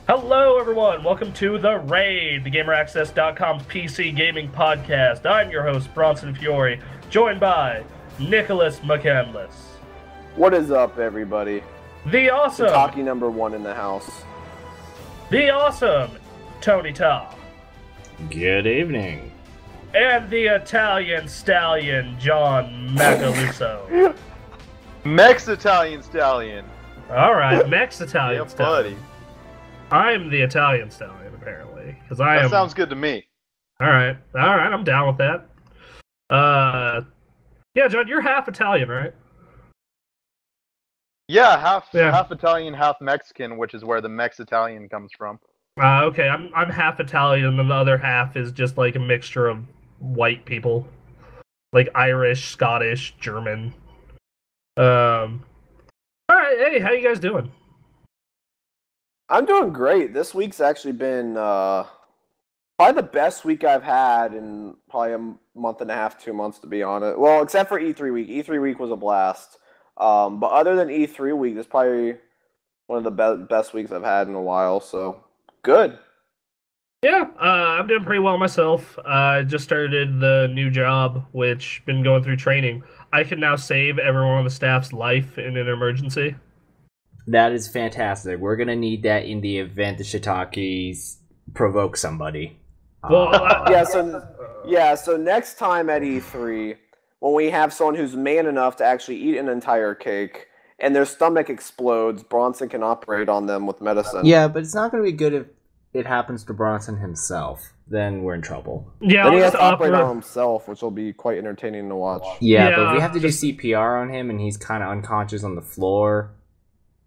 Hello, everyone. Welcome to The Raid, the GamerAccess.com's PC gaming podcast. I'm your host, Bronson Fiore, joined by Nicholas McCandless. What is up, everybody? The awesome... Talkie number one in the house. The awesome Tony Ta. Good evening. And the Italian stallion, John Macaluso. Mex-Italian Stallion. Alright, Mex-Italian Yeah, stallion. buddy. I'm the Italian stallion, apparently. Because I That am... sounds good to me. Alright, I'm down with that. Yeah, John, you're half Italian, right? Yeah, half Yeah. Italian, half Mexican, which is where the Mex-Italian comes from. Okay, I'm half Italian, and the other half is just like a mixture of white people, like Irish, Scottish, German. All right, hey, how you guys doing? I'm doing great. This week's actually been probably the best week I've had in probably a month and a half, 2 months, to be honest. Well, except for E3 week. E3 week was a blast. But other than E3 week, it's probably one of the best weeks I've had in a while. So good. Yeah, I'm doing pretty well myself. I just started the new job, which been going through training. I can now save everyone on the staff's life in an emergency. That is fantastic. We're gonna need that in the event the shiitakes provoke somebody. Well, So next time at E3, when we have someone who's man enough to actually eat an entire cake and their stomach explodes, Bronson can operate on them with medicine. Yeah, but it's not gonna be good if it happens to Bronson himself. Then we're in trouble. yeah, Then he I'll has just to operate opera- on himself, which will be quite entertaining to watch. Yeah, Yeah, but if we have to do just- CPR on him and he's kind of unconscious on the floor.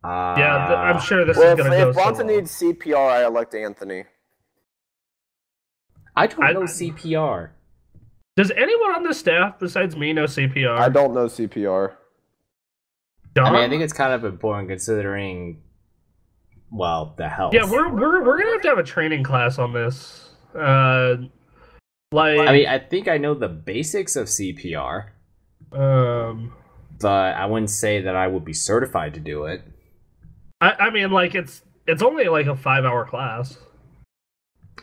I'm sure this Well, is going to go if Bronson so well. needs CPR, I elect Anthony. I don't know CPR. Does anyone on the staff besides me know CPR? I don't know CPR. Don? I mean, I think it's kind of important considering, well, the health. Yeah, we're gonna have a training class on this. I mean, I think I know the basics of CPR, but I wouldn't say that I would be certified to do it. I mean, like it's only like a 5-hour class.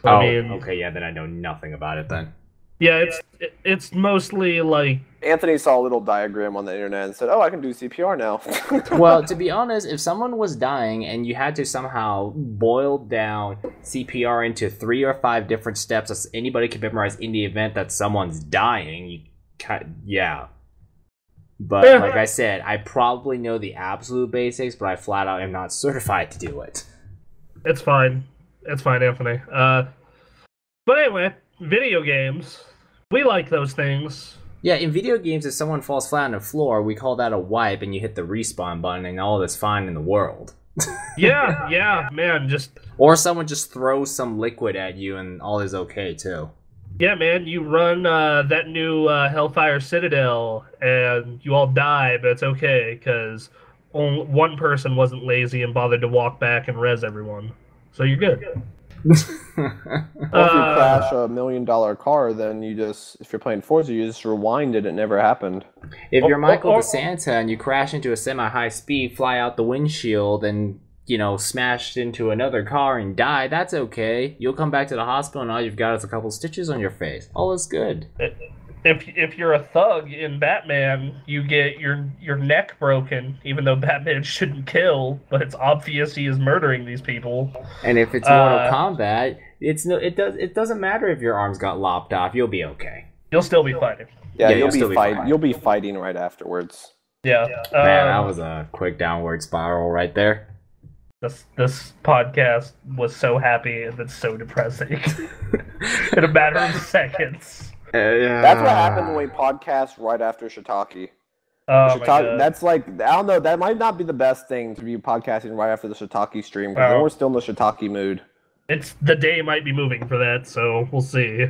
Oh, I mean, okay, yeah, then I know nothing about it then. yeah, it's mostly like Anthony saw a little diagram on the internet and said, "Oh, I can do CPR now." Well, to be honest, if someone was dying and you had to somehow boil down CPR into 3 or 5 different steps that anybody can memorize in the event that someone's dying, yeah. But like I said, I probably know the absolute basics, but I flat out am not certified to do it. it's fine. It's fine, Anthony. But anyway, video games. We like those things. Yeah, in video games, if someone falls flat on the floor, we call that a wipe, and you hit the respawn button, and all is fine in the world. Yeah, man, Or someone just throws some liquid at you, and all is okay, too. yeah, man, you run that new Hellfire Citadel, and you all die, but it's okay, because one person wasn't lazy and bothered to walk back and res everyone. So you're good. Or if you crash a $1 million car, then if you're playing Forza, you just rewind it. It never happened. If you're Michael DeSanta and you crash into a semi-high speed, fly out the windshield, and, smash into another car and die, that's okay. You'll come back to the hospital and all you've got is a couple stitches on your face. All is good. If you're a thug in Batman, you get your neck broken, even though Batman shouldn't kill, but it's obvious he is murdering these people. And if it's Mortal Kombat, it doesn't matter if your arms got lopped off. You'll be okay. You'll still be fighting. Yeah, you'll still be fine. You'll be fighting right afterwards. Yeah. Man, that was a quick downward spiral right there. This podcast was so happy and then so depressing in a matter of seconds. That's what happened when we podcast right after Shiitake. Oh my God. That's like, I don't know, that might not be the best thing to be podcasting right after the Shiitake stream, because then we're still in the Shiitake mood. The day might be moving for that, so we'll see.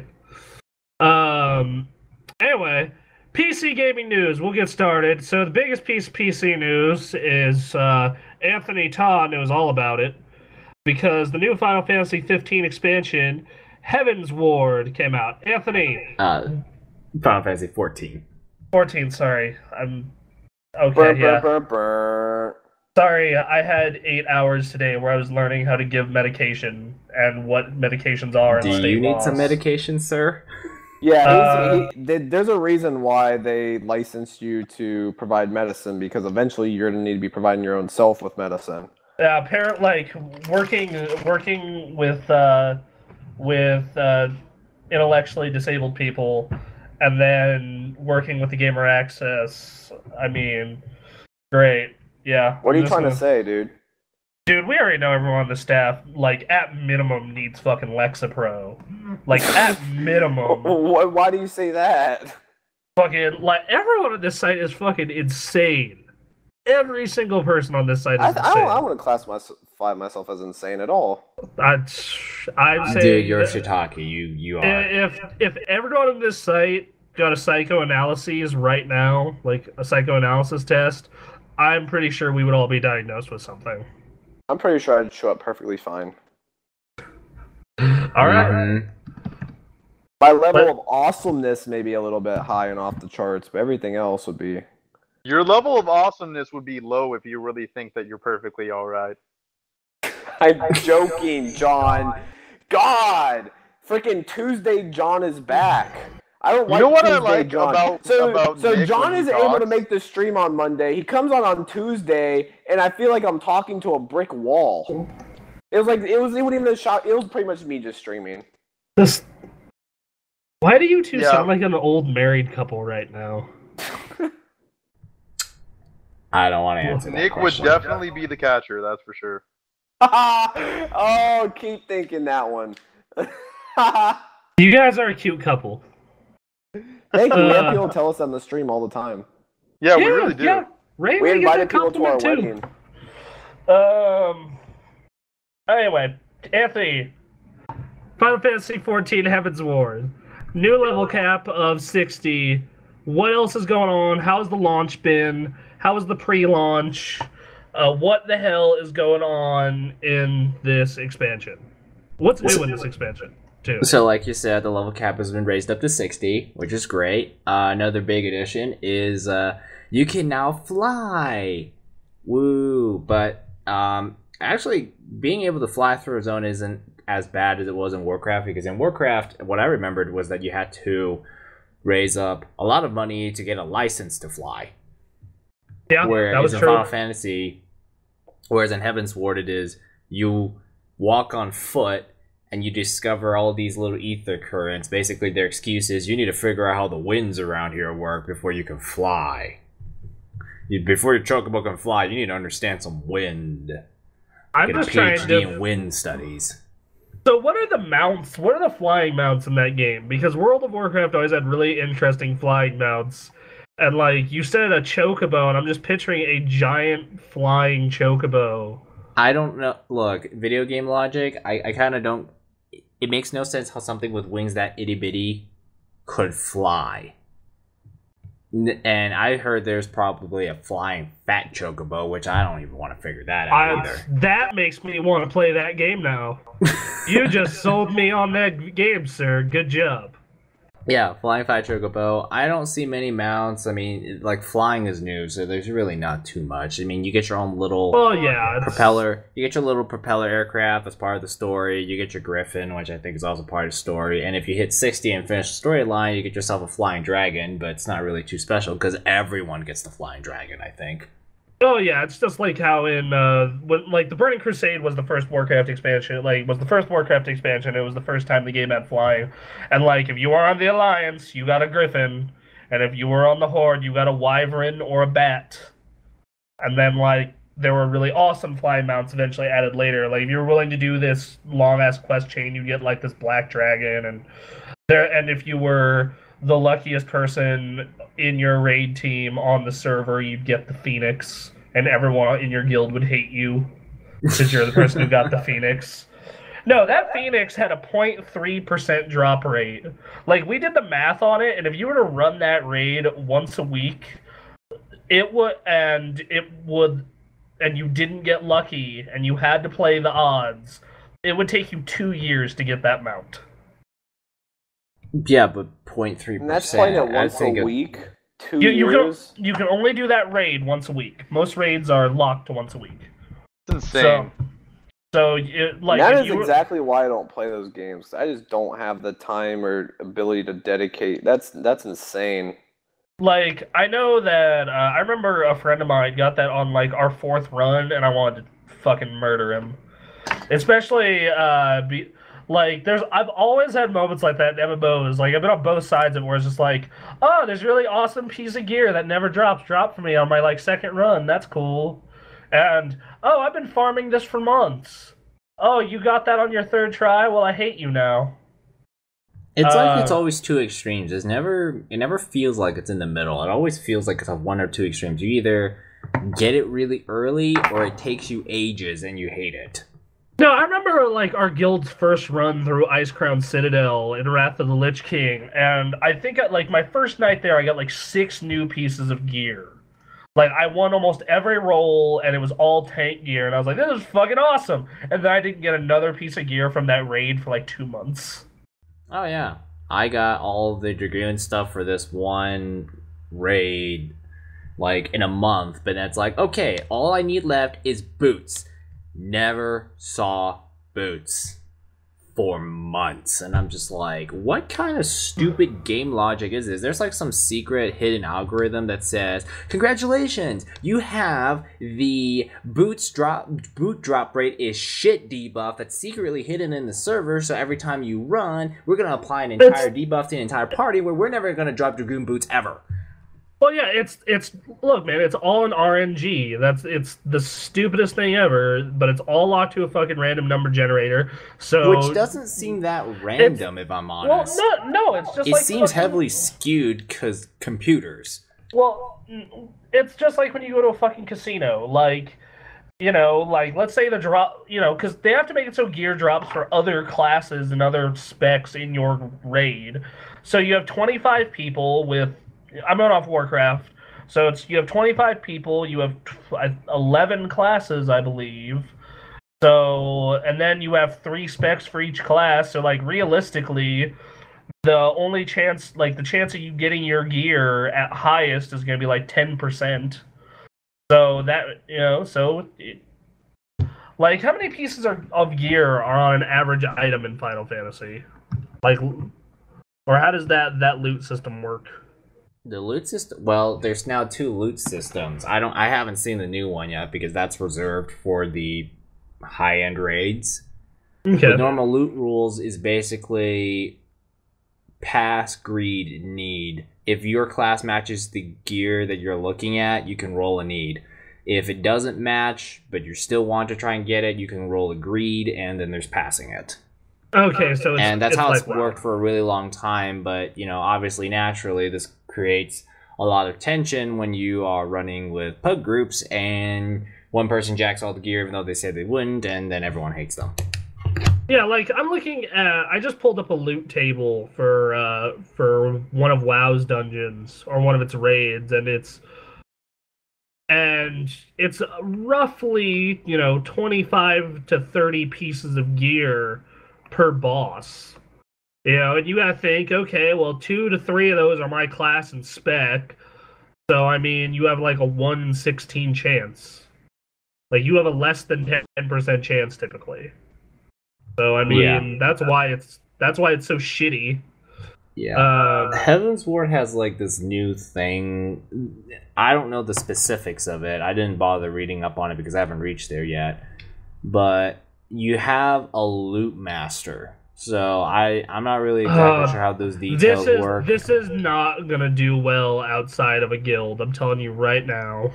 Anyway, PC gaming news. We'll get started. So the biggest piece of PC news is Anthony Ta knows all about it, because the new Final Fantasy XV expansion, Heavensward, came out. Anthony. Final Fantasy XIV. 14, sorry. I'm okay. Burr. Sorry, I had 8 hours today where I was learning how to give medication and what medications are Do in state you need laws. some medication, sir? Yeah, there's a reason why they licensed you to provide medicine, because eventually you're going to need to be providing your own self with medicine. Yeah, apparently, like working with intellectually disabled people, and then working with the Gamer Access. I mean, great. Yeah. What are you trying to say, dude? Dude, we already know everyone on the staff, like, at minimum needs fucking Lexapro. Like, at minimum. Why do you say that? Fucking, like, everyone on this site is fucking insane. Every single person on this site is insane. I don't want to classify myself as insane at all. I'm saying... Dude, you're shiitake. You are. If everyone on this site got a psychoanalysis right now, like a psychoanalysis test, I'm pretty sure we would all be diagnosed with something. I'm pretty sure I'd show up perfectly fine. All right. My level of awesomeness may be a little bit high and off the charts, but everything else would be... Your level of awesomeness would be low if you really think that you're perfectly alright. I'm joking, John. God! Freaking Tuesday John is back. I don't like You know what Tuesday I like John. about So Nick John when is he able to talks? make the stream on Monday. He comes on Tuesday, and I feel like I'm talking to a brick wall. It wasn't even a shot. It was pretty much me just streaming. Why do you two sound like an old married couple right now? I don't want to answer that Nick would question. definitely be the catcher, that's for sure. Oh, keep thinking that one. You guys are a cute couple. Thank you. We have people tell us on the stream all the time. Yeah, we really do. Yeah. Ray We get invited that people to our compliment wedding. Anyway, Anthony. Final Fantasy XIV Heavensward. New level cap of 60. What else is going on? How's the launch been? How was the pre-launch? What the hell is going on in this expansion? What's new in this expansion, too? So, like you said, the level cap has been raised up to 60, which is great. Another big addition is you can now fly. Woo! But actually, being able to fly through a zone isn't as bad as it was in Warcraft, because in Warcraft, what I remembered was that you had to raise up a lot of money to get a license to fly. Yeah, that was in true. Final Fantasy, whereas in Heavensward it is you walk on foot and you discover all these little ether currents. Basically, their excuse is you need to figure out how the winds around here work before you can fly. Before your chocobo can fly, you need to understand some wind. I'm Get just a trying PhD to... in wind studies. So what are the mounts? What are the flying mounts in that game? Because World of Warcraft always had really interesting flying mounts. And, like, you said a chocobo, and I'm just picturing a giant flying chocobo. I don't know. Look, video game logic, I kind of don't... It makes no sense how something with wings that itty-bitty could fly. And I heard there's probably a flying fat chocobo, which I don't even want to figure that out either. That makes me want to play that game now. You just sold me on that game, sir. Good job. Yeah, flying fat chocobo. I don't see many mounts. I mean, like, flying is new, so there's really not too much. I mean, you get your own little propeller. You get your little propeller aircraft as part of the story. You get your griffin, which I think is also part of the story. And if you hit 60 and finish the storyline, you get yourself a flying dragon, but it's not really too special because everyone gets the flying dragon, I think. Oh yeah, it's just like how in when like the Burning Crusade was the first Warcraft expansion. It was the first time the game had flying, and like if you were on the Alliance, you got a Griffin, and if you were on the Horde, you got a Wyvern or a Bat. And then like there were really awesome flying mounts eventually added later. Like if you were willing to do this long ass quest chain, you get like this Black Dragon, and if you were the luckiest person in your raid team on the server, you'd get the Phoenix, and everyone in your guild would hate you because you're the person who got the Phoenix. No, that Phoenix had a 0.3% drop rate. Like, we did the math on it, and if you were to run that raid once a week, and you didn't get lucky, and you had to play the odds, it would take you 2 years to get that mount. Yeah, but 0.3%. And that's playing it once a week? 2 You years. you can only do that raid once a week. Most raids are locked to once a week. It's insane. So like that if is exactly why I don't play those games. I just don't have the time or ability to dedicate. That's insane. Like, I know that I remember a friend of mine got that on like our 4th run, and I wanted to fucking murder him. Especially I've always had moments like that in MMOs. Like, I've been on both sides of it, where it's just like, oh, there's really awesome piece of gear that never dropped for me on my like 2nd run. That's cool. And oh, I've been farming this for months. Oh, you got that on your 3rd try? Well, I hate you now. It's like it's always two extremes. It never feels like it's in the middle. It always feels like it's on one or two extremes. You either get it really early, or it takes you ages and you hate it. No, I remember like our guild's first run through Icecrown Citadel in Wrath of the Lich King, and I think at like my first night there, I got like 6 new pieces of gear. Like, I won almost every roll, and it was all tank gear, and I was like, this is fucking awesome! And then I didn't get another piece of gear from that raid for like 2 months. Oh yeah, I got all the Dragoon stuff for this one raid, like, in a month, but that's like, okay, all I need left is boots. Never saw boots for months, and I'm just like, what kind of stupid game logic is this? There's like some secret hidden algorithm that says, congratulations, you have the boot drop rate is shit debuff that's secretly hidden in the server, so every time you run, we're gonna apply an entire debuff to the entire party where we're never gonna drop Dragoon boots ever. Well, yeah, it's look, man, it's all an RNG. It's the stupidest thing ever, but it's all locked to a fucking random number generator. So which doesn't seem that random, if I'm honest. Well, no, it's just it like seems heavily skewed because computers. Well, it's just like when you go to a fucking casino, like, you know, like let's say the drop, you know, because they have to make it so gear drops for other classes and other specs in your raid. So you have 25 people with. I'm going off Warcraft, so you have 25 people, you have 11 classes, I believe. So, and then you have 3 specs for each class. So, like, realistically, the only chance, like, the chance of you getting your gear at highest is going to be like 10%. So that, you know, like, how many pieces of gear are on an average item in Final Fantasy? Like, or how does that loot system work? The loot system. Well, there's now 2 loot systems. I haven't seen the new one yet because that's reserved for the high-end raids. Okay. The normal loot rules is basically pass, greed, need. If your class matches the gear that you're looking at, you can roll a need. If it doesn't match, but you still want to try and get it, you can roll a greed, and then there's passing it. Okay, so that's how it's like, worked for a really long time, but, you know, obviously, naturally, this creates a lot of tension when you are running with pug groups, and one person jacks all the gear even though they said they wouldn't, and then everyone hates them. Yeah, like, I'm looking at... I just pulled up a loot table for one of WoW's dungeons, or one of its raids, and it's roughly, you know, 25 to 30 pieces of gear per boss. You know, and you gotta think, okay, well, 2 to 3 of those are my class and spec. So, I mean, you have like a 1 in 16 chance. Like, you have a less than 10% chance typically. So, I mean, that's why it's so shitty. Yeah. Heavensward has like this new thing. I don't know the specifics of it. I didn't bother reading up on it because I haven't reached there yet. But you have a loot master. So I'm not really exactly sure how those details work. This is not gonna do well outside of a guild. I'm telling you right now.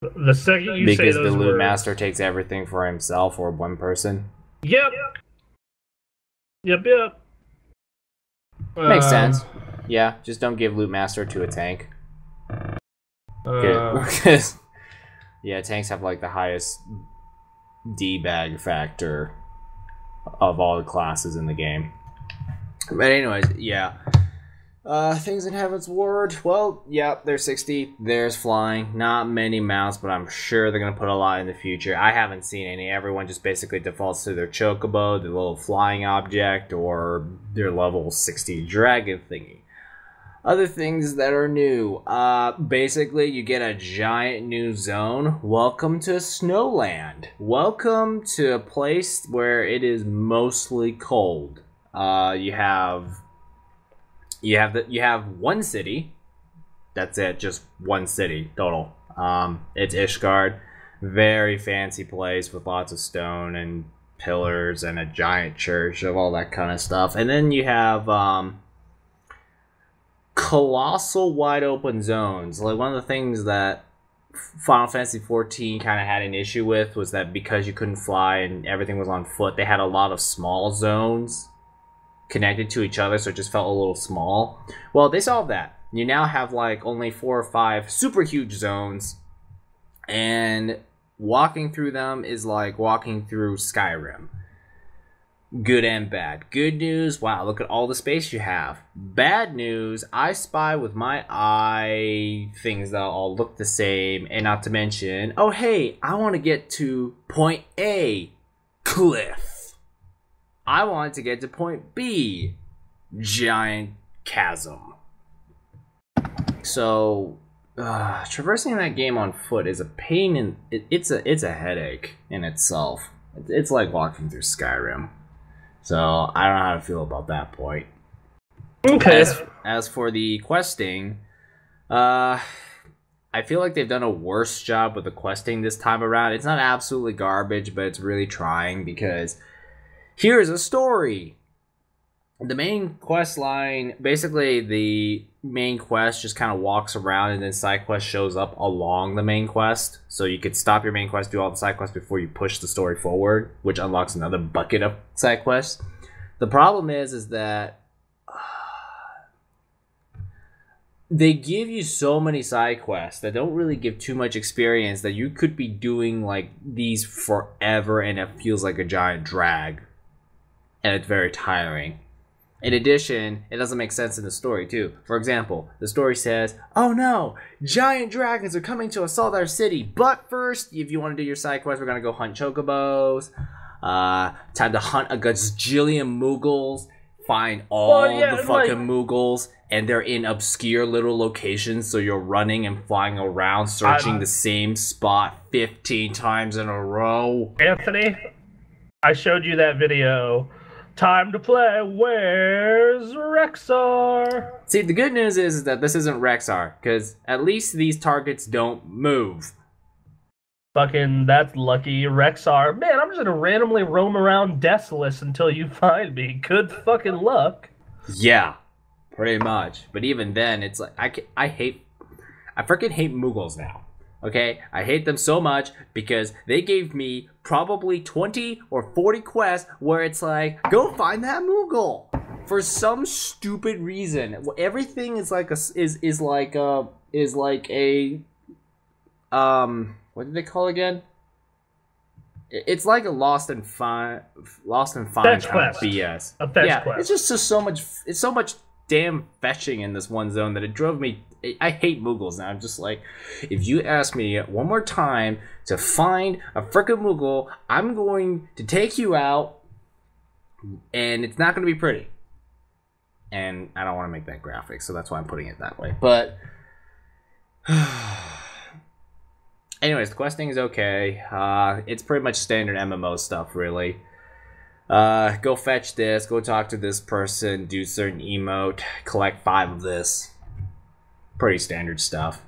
The second you say those words, because the loot master takes everything for himself or one person. Yep. Makes sense. Yeah, just don't give loot master to a tank. Because tanks have like the highest D-bag factor of all the classes in the game. But anyways, yeah. Things in Heavensward, well, yeah, there's 60. There's flying. Not many mounts, but I'm sure they're going to put a lot in the future. I haven't seen any. Everyone just basically defaults to their chocobo, their little flying object, or their level 60 dragon thingy. Other things that are new. Basically, you get a giant new zone. Welcome to Snowland. Welcome to a place where it is mostly cold. You have one city. That's it, just one city total. It's Ishgard. Very fancy place with lots of stone and pillars and a giant church of all that kind of stuff. And then you have colossal wide open zones. Like, one of the things that Final Fantasy XIV kind of had an issue with was that because you couldn't fly and everything was on foot, they had a lot of small zones connected to each other, so it just felt a little small. Well, they solved that. You now have like only 4 or 5 super huge zones, and walking through them is like walking through Skyrim. Good and bad. Good news, wow, look at all the space you have. Bad news, I spy with my eye things that all look the same, and not to mention, oh hey, I want to get to point A, cliff. I want to get to point B, giant chasm. So, traversing that game on foot is a pain, and it's a headache in itself. It's like walking through Skyrim. So, I don't know how to feel about that point. Okay. As for the questing, I feel like they've done a worse job with the questing this time around. It's not absolutely garbage, but it's really trying, because here's a story. The main quest line, basically the main quest just kind of walks around, and then side quest shows up along the main quest. So you could stop your main quest, do all the side quests before you push the story forward, which unlocks another bucket of side quests. The problem is that they give you so many side quests that don't really give too much experience, that you could be doing like these forever, and it feels like a giant drag, and it's very tiring. In addition, it doesn't make sense in the story, too. For example, the story says, oh no, giant dragons are coming to assault our city, but first, if you want to do your side quest, we're going to go hunt chocobos, time to hunt a gazillion Moogles, find all the fucking Moogles, and they're in obscure little locations, so you're running and flying around, searching the same spot 15 times in a row. Anthony, I showed you that video. Time to play. Where's Rexar? See, the good news is that this isn't Rexar, because at least these targets don't move. Fucking, that's lucky. Rexar. Man, I'm just gonna randomly roam around Desolus until you find me. Good fucking luck. Yeah, pretty much. But even then, it's like, I freaking hate Moogles now. Okay, I hate them so much because they gave me probably 20 or 40 quests where it's like, go find that Moogle. For some stupid reason, everything is like a what did they call it again? It's like a Lost and Find kind of BS. A fetch quest. It's just so much. It's so much damn fetching in this one zone that it drove me. I hate Moogles now. I'm just like, if you ask me one more time to find a frickin' Moogle, I'm going to take you out, and it's not going to be pretty. And I don't want to make that graphic, so that's why I'm putting it that way. But anyways, the questing is okay. It's pretty much standard MMO stuff, really. Go fetch this, go talk to this person, do certain emote, collect 5 of this. Pretty standard stuff.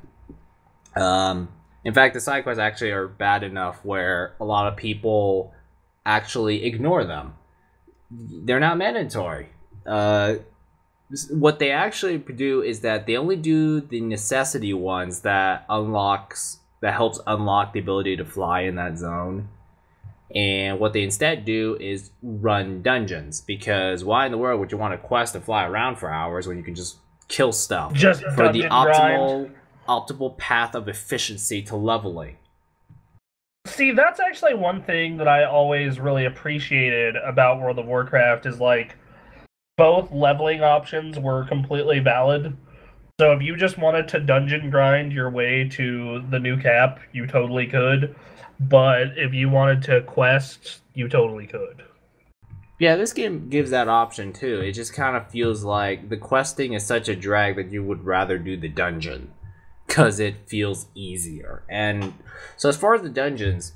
In fact, the side quests actually are bad enough where a lot of people actually ignore them. They're not mandatory. What they actually do is that they only do the necessity ones that helps unlock the ability to fly in that zone. And what they instead do is run dungeons, because why in the world would you want to quest and fly around for hours when you can just kill stuff for the optimal path of efficiency to leveling? See, that's actually one thing that I always really appreciated about World of Warcraft is, like, both leveling options were completely valid. So if you just wanted to dungeon grind your way to the new cap, you totally could. But if you wanted to quest, you totally could. Yeah, this game gives that option too. It just kind of feels like the questing is such a drag that you would rather do the dungeon because it feels easier. And so as far as the dungeons,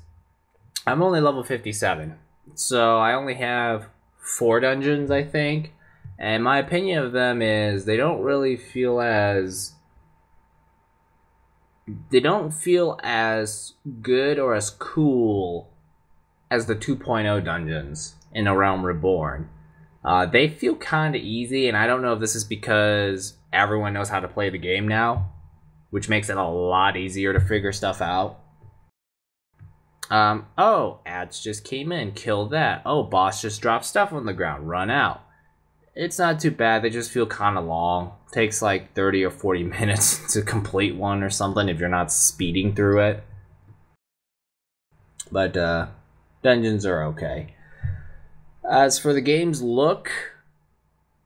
I'm only level 57. So I only have 4 dungeons, I think. And my opinion of them is they don't really feel as... They don't feel as good or as cool as the 2.0 dungeons in A Realm Reborn. They feel kind of easy, and I don't know if this is because everyone knows how to play the game now, which makes it a lot easier to figure stuff out. Oh, ads just came in, kill that. Oh, boss just dropped stuff on the ground, run out. It's not too bad, they just feel kind of long. Takes like 30 or 40 minutes to complete one or something if you're not speeding through it. But, dungeons are okay. As for the game's look,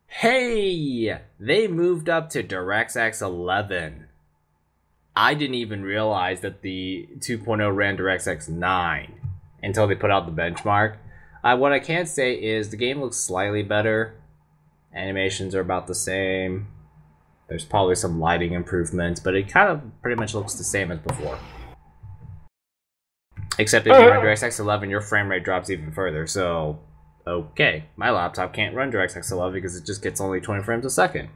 hey! They moved up to DirectX 11. I didn't even realize that the 2.0 ran DirectX 9 until they put out the benchmark. What I can say is the game looks slightly better. Animations are about the same. There's probably some lighting improvements, but it kind of pretty much looks the same as before. Except if you're on DirectX 11, your frame rate drops even further, so... Okay, my laptop can't run DirectX 11 because it just gets only 20 frames a second.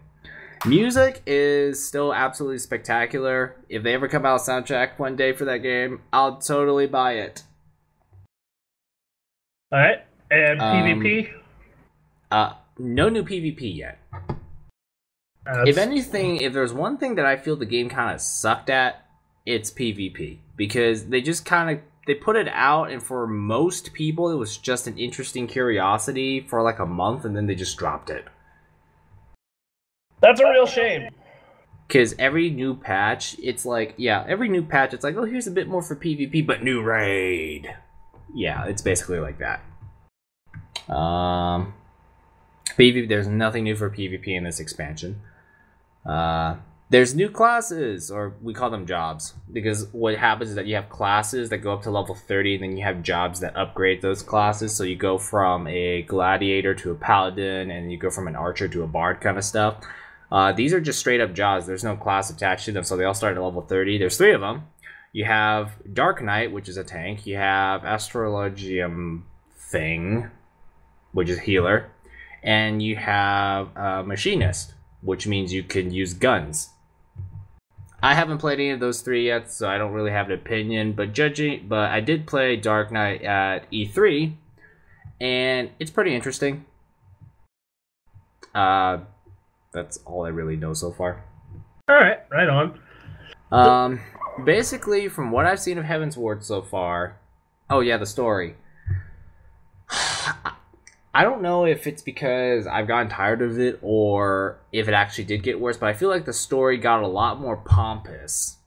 Music is still absolutely spectacular. If they ever come out with a soundtrack one day for that game, I'll totally buy it. Alright, and PvP? No new PvP yet. If anything, if there's one thing that I feel the game kind of sucked at, it's PvP. Because they just kind of... They put it out, and for most people, it was just an interesting curiosity for like a month, and then they just dropped it. That's a real shame. Because every new patch, it's like, yeah, every new patch, it's like, oh, here's a bit more for PvP, but new raid. Yeah, it's basically like that. PvP, there's nothing new for PvP in this expansion. There's new classes, or we call them jobs, because what happens is that you have classes that go up to level 30, and then you have jobs that upgrade those classes, so you go from a gladiator to a paladin, and you go from an archer to a bard kind of stuff. These are just straight up jobs. There's no class attached to them, so they all start at level 30. There's 3 of them. You have Dark Knight, which is a tank. You have Astrologium Thing, which is healer. And you have Machinist, which means you can use guns. I haven't played any of those 3 yet, so I don't really have an opinion. But I did play Dark Knight at E3, and it's pretty interesting. That's all I really know so far. All right, right on. Basically, from what I've seen of Heavensward so far, oh yeah, the story. I don't know if it's because I've gotten tired of it or if it actually did get worse, but I feel like the story got a lot more pompous.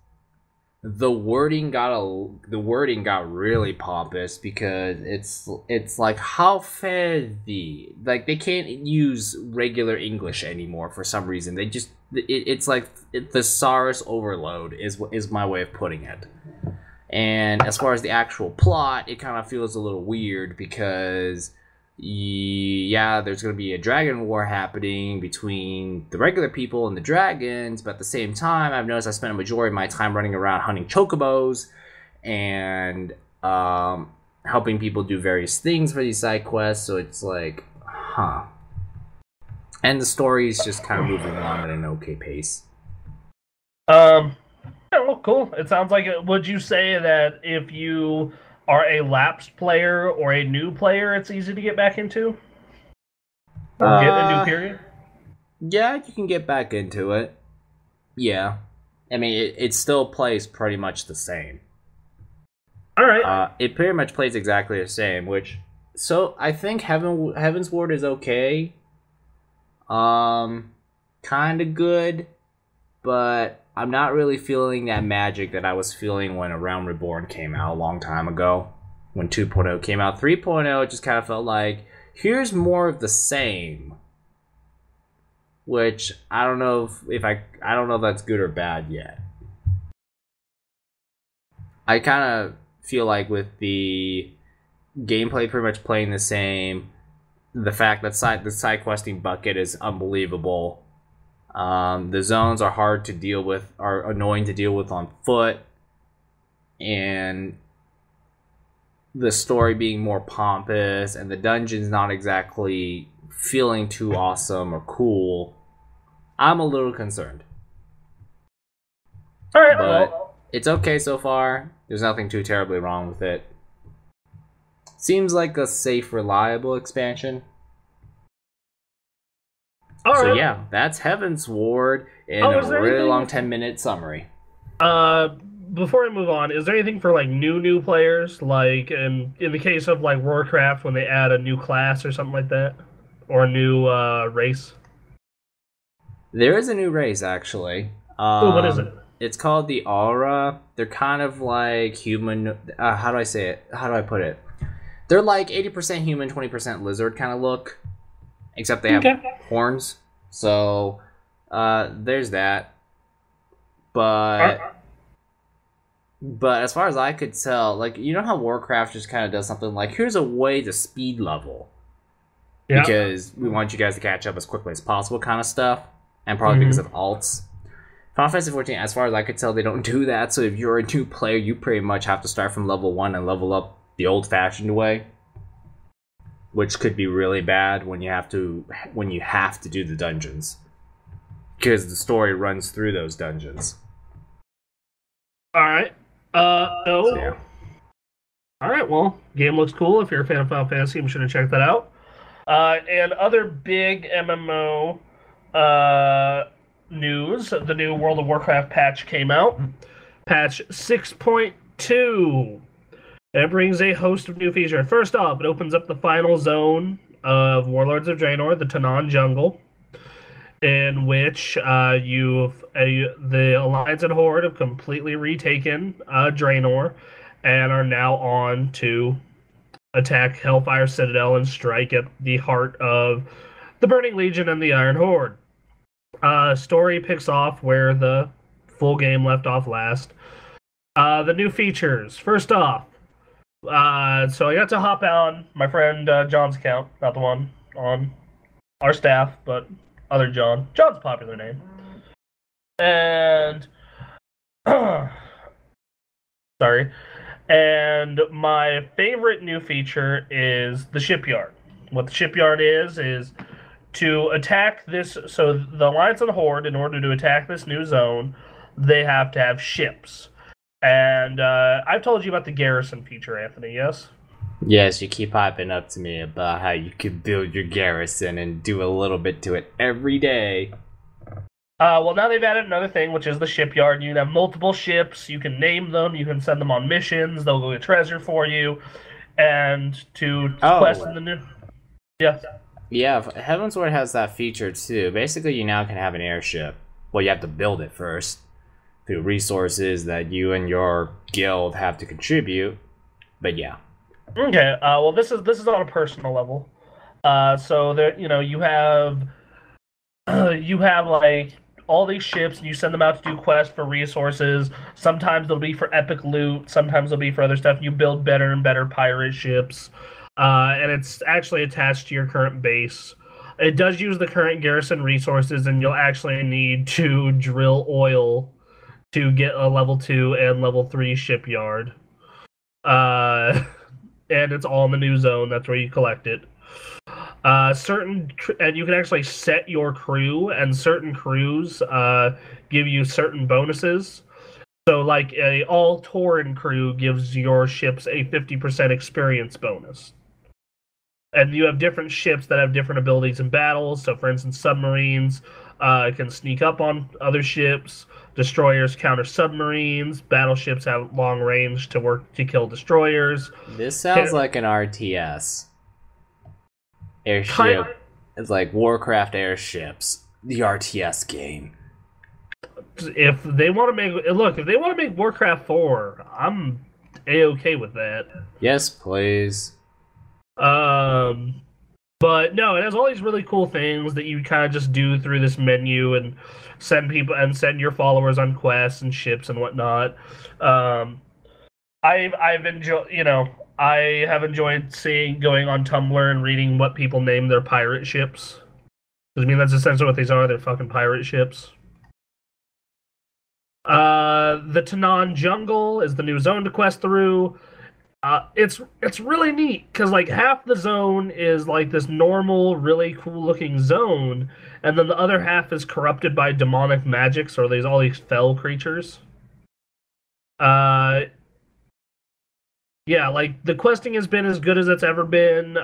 The wording got really pompous because it's like, how fair thee, like they can't use regular English anymore for some reason. They just it's like thesaurus overload is my way of putting it. And as far as the actual plot, it kind of feels a little weird because yeah, there's going to be a dragon war happening between the regular people and the dragons, but at the same time, I've noticed I spent a majority of my time running around hunting chocobos and helping people do various things for these side quests, so it's like, huh. And the story is just kind of moving along at an okay pace. Yeah, well, cool. It sounds like, would you say that if you are a lapsed player or a new player, it's easy to get back into? Or get a new period? Yeah, you can get back into it. Yeah. I mean, it still plays pretty much the same. Alright. It pretty much plays exactly the same, which... So, I think Heavensward is okay. Kinda good. But I'm not really feeling that magic that I was feeling when A Realm Reborn came out a long time ago. When 2.0 came out. 3.0, it just kind of felt like, here's more of the same. Which, I don't know if I don't know if that's good or bad yet. I kind of feel like with the gameplay pretty much playing the same, the fact that the side questing bucket is unbelievable. The zones are hard to deal with, are annoying to deal with on foot, and the story being more pompous, and the dungeons not exactly feeling too awesome or cool. I'm a little concerned. All right, But it's okay so far. There's nothing too terribly wrong with it. Seems like a safe, reliable expansion. So yeah, that's Heavensward in a really long 10-minute summary. Before I move on, is there anything for like new players, like in the case of like Warcraft when they add a new class or something like that, or a new race? There is a new race actually. What is it? It's called the Aura. They're kind of like human. How do I say it? How do I put it? They're like 80% human, 20% lizard kind of look, except they have horns. So there's that. But as far as I could tell, like, you know how Warcraft just kind of does something like, here's a way to speed level. Yeah. Because we want you guys to catch up as quickly as possible kind of stuff. And probably because of alts. Final Fantasy XIV, as far as I could tell, they don't do that. So if you're a new player, you pretty much have to start from level 1 and level up the old-fashioned way. Which could be really bad when you have to do the dungeons. Because the story runs through those dungeons. Alright. No. So, yeah. Alright, well, game looks cool. If you're a fan of Final Fantasy, I'm sure to check that out. And other big MMO news, the new World of Warcraft patch came out. Patch 6.2. And it brings a host of new features. First off, it opens up the final zone of Warlords of Draenor, the Tanan Jungle, in which the Alliance and Horde have completely retaken Draenor and are now on to attack Hellfire Citadel and strike at the heart of the Burning Legion and the Iron Horde. Story picks off where the full game left off last. The new features. First off, so I got to hop on my friend John's account, not the one on our staff, but other John. John's a popular name. And sorry. And my favorite new feature is the shipyard. What the shipyard is to attack this. So the Alliance and the Horde, in order to attack this new zone, they have to have ships. And I've told you about the garrison feature, Anthony, yes? Yes, you keep hyping up to me about how you can build your garrison and do a little bit to it every day. Well, now they've added another thing, which is the shipyard. You can have multiple ships, you can name them, you can send them on missions, they'll go get treasure for you, and to quest in the new... Yeah. Yeah, Heavensward has that feature too. Basically, you now can have an airship. Well, you have to build it first through resources that you and your guild have to contribute. But yeah. Okay. Well, this is on a personal level. So there, you have like all these ships, and you send them out to do quests for resources. Sometimes they'll be for epic loot. Sometimes they'll be for other stuff. You build better and better pirate ships, and it's actually attached to your current base. It does use the current garrison resources, and you'll actually need to drill oil to get a level 2 and level 3 shipyard. And it's all in the new zone. That's where you collect it. And you can actually set your crew, and certain crews give you certain bonuses. So, like a all Tauren crew gives your ships a 50% experience bonus. And you have different ships that have different abilities in battles. So, for instance, submarines can sneak up on other ships. Destroyers counter submarines. Battleships have long range to kill destroyers. This sounds like an RTS. Airship. It's like Warcraft airships. The RTS game. If they want to make Warcraft 4, I'm A-okay with that. Yes, please. But no, it has all these really cool things that you kind of just do through this menu and send your followers on quests and ships and whatnot. I've enjoyed, I have enjoyed going on Tumblr and reading what people name their pirate ships. I mean, that's essentially what these are. They're fucking pirate ships. The Tanan Jungle is the new zone to quest through. It's really neat because like half the zone is like this normal, really cool looking zone, and then the other half is corrupted by demonic magics or all these fell creatures. Yeah, like the questing has been as good as it's ever been.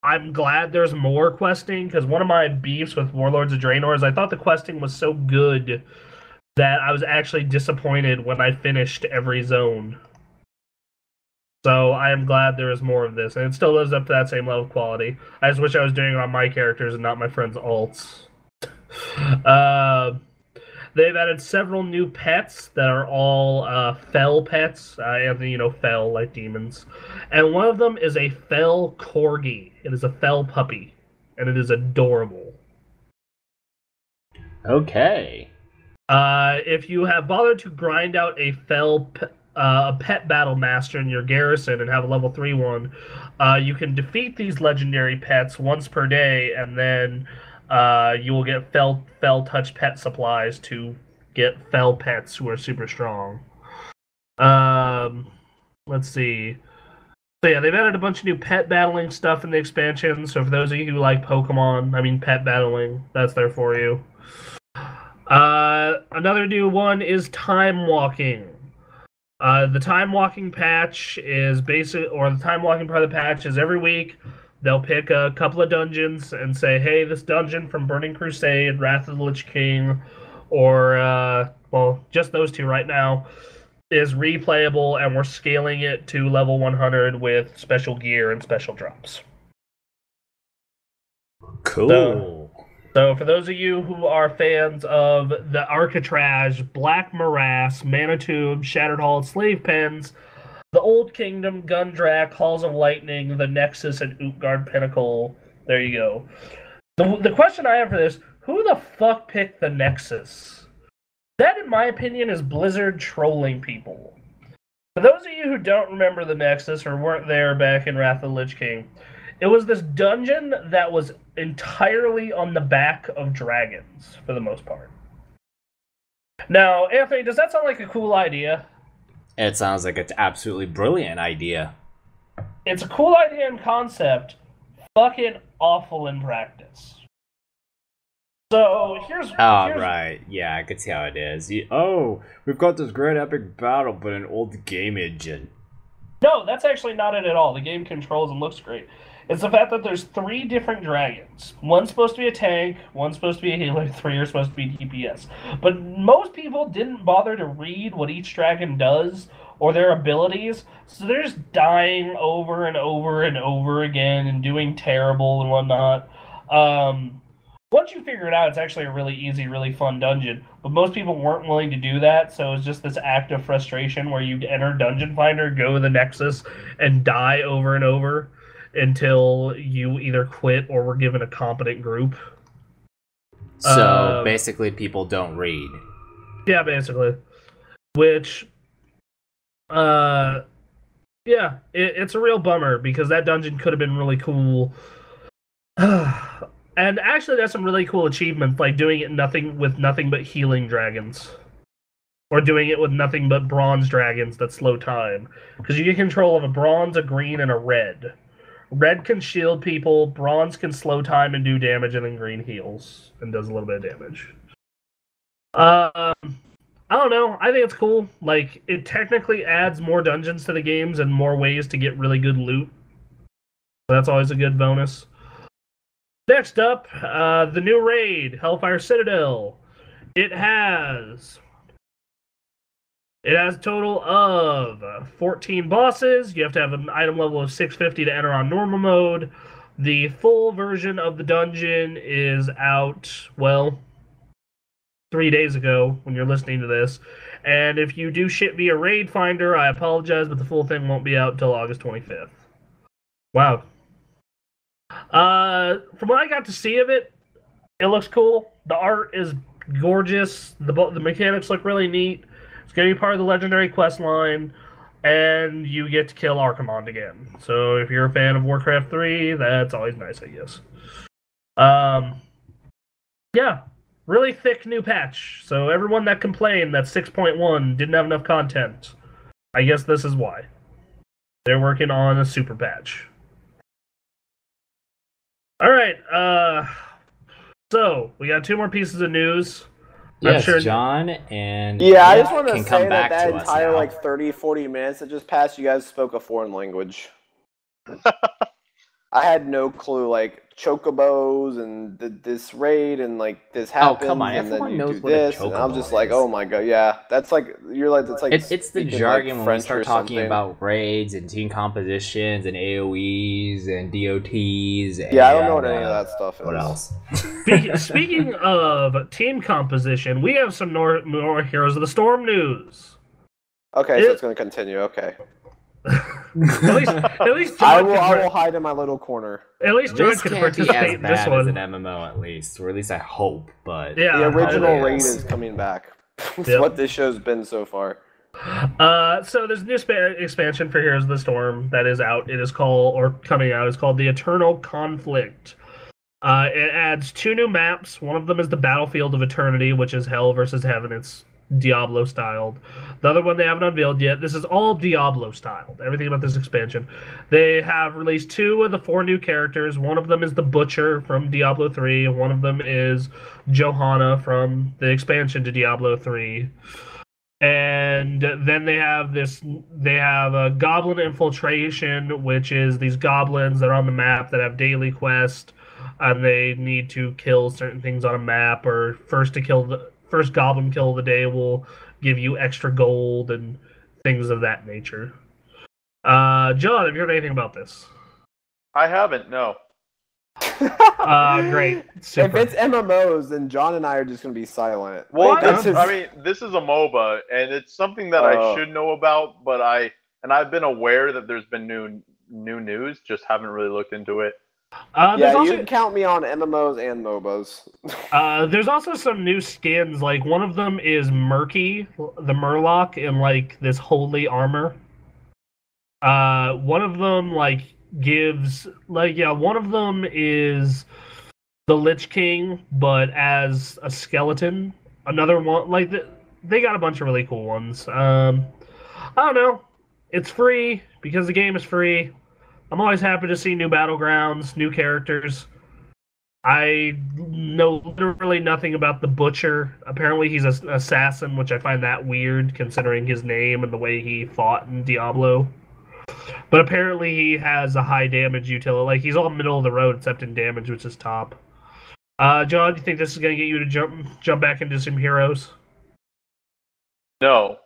I'm glad there's more questing because one of my beefs with Warlords of Draenor is I thought the questing was so good that I was actually disappointed when I finished every zone. So I am glad there is more of this, and it still lives up to that same level of quality. I just wish I was doing it on my characters and not my friends' alts. They've added several new pets that are all fell pets. Anthony, fell like demons. And one of them is a fell corgi. It is a fell puppy, and it is adorable. Okay. If you have bothered to grind out a pet battle master in your garrison and have a level 3 one, you can defeat these legendary pets once per day, and then you will get fell touch pet supplies to get fell pets who are super strong. Let's see. So yeah, they've added a bunch of new pet battling stuff in the expansion. So for those of you who like Pokemon, pet battling, that's there for you. Another new one is time walking. The time walking patch is the time walking part of the patch is every week they'll pick a couple of dungeons and say, hey, this dungeon from Burning Crusade, Wrath of the Lich King, or just those two right now is replayable, and we're scaling it to level 100 with special gear and special drops. Cool. So for those of you who are fans of the Architrage, Black Morass, Manitube, Shattered Hall, Slave Pens, the Old Kingdom, Gundrak, Halls of Lightning, the Nexus, and Utgard Pinnacle, there you go. The question I have for this, who the fuck picked the Nexus? That, in my opinion, is Blizzard trolling people. For those of you who don't remember the Nexus or weren't there back in Wrath of the Lich King, it was this dungeon that was entirely on the back of dragons, for the most part. Now, Anthony, does that sound like a cool idea? It sounds like an absolutely brilliant idea. It's a cool idea in concept, fucking awful in practice. So, here's right. Yeah, I could see how it is. We've got this great epic battle, but an old game engine. No, that's actually not it at all. The game controls and looks great. It's the fact that there's 3 different dragons. One's supposed to be a tank, one's supposed to be a healer, 3 are supposed to be DPS. But most people didn't bother to read what each dragon does or their abilities, so they're just dying over and over and over again and doing terrible and whatnot. Once you figure it out, it's actually a really easy, really fun dungeon. But most people weren't willing to do that, so it's just this act of frustration where you enter Dungeon Finder, go to the Nexus, and die over and over until you either quit or were given a competent group. So basically people don't read. Yeah, basically. Which, it's a real bummer because that dungeon could have been really cool. And actually there's some really cool achievements, like doing it with nothing but healing dragons. Or doing it with nothing but bronze dragons that slow time. Because you get control of a bronze, a green, and a red. Red can shield people, bronze can slow time and do damage, and then green heals and does a little bit of damage. I don't know. I think it's cool. Like, it technically adds more dungeons to the games and more ways to get really good loot. So that's always a good bonus. Next up, the new raid, Hellfire Citadel. It has a total of 14 bosses. You have to have an item level of 650 to enter on normal mode. The full version of the dungeon is out, 3 days ago when you're listening to this. And if you do shit via Raid Finder, I apologize, but the full thing won't be out until August 25th. Wow. From what I got to see of it, it looks cool. The art is gorgeous. The mechanics look really neat. It's going to be part of the Legendary quest line. and you get to kill Arkham again. So if you're a fan of Warcraft 3, that's always nice, I guess. Yeah, really thick new patch. So everyone that complained that 6.1 didn't have enough content, I guess this is why. They're working on a super patch. All right, so we got 2 more pieces of news. Yes, sure John and I just want to say that entire like 30-40 minutes that just passed, you guys spoke a foreign language. I had no clue, like chocobos and this raid and like this happens. Oh come on, and everyone then you knows do what this, a chocobo and I'm just is. like, oh my god, yeah, that's like it's the jargon like when we start talking something. about raids and team compositions and AOEs and DOTs. And, I don't know what any of that stuff is. What else? Speaking of team composition, we have some more Heroes of the Storm news. Okay, so it's going to continue. Okay. at least I will hide in my little corner. At least John can participate in this one. As an MMO, at least, or at least I hope. But yeah, the original raid is coming back. That's what this show's been so far. So there's a new expansion for Heroes of the Storm that is out. It is coming out. It's called the Eternal Conflict. It adds 2 new maps. One of them is the Battlefield of Eternity, which is Hell versus Heaven. It's Diablo styled. The other one they haven't unveiled yet. This is all Diablo styled. Everything about this expansion. They have released 2 of the 4 new characters. One of them is the Butcher from Diablo 3. One of them is Johanna from the expansion to Diablo 3. And then they have a Goblin Infiltration, which is these goblins that are on the map that have daily quests, and they need to kill certain things on a map, or first goblin kill of the day will give you extra gold and things of that nature. John, have you heard anything about this? I haven't, no. Great. Super. If it's MMOs, then John and I are just going to be silent. Well, this is a MOBA, and it's something that I should know about, but I've been aware that there's been new news, just haven't really looked into it. You can count me on MMOs and MOBAs. There's also some new skins. Like, one of them is Murky, the Murloc, in like this holy armor. One of them one of them is the Lich King, but as a skeleton. Another one, they got a bunch of really cool ones. I don't know. It's free because the game is free. I'm always happy to see new battlegrounds, new characters. I know literally nothing about the Butcher. Apparently he's an assassin, which I find that weird considering his name and the way he fought in Diablo. But apparently he has a high damage utility. Like, he's all middle of the road except in damage, which is top. John, do you think this is going to get you to jump back into some heroes? No.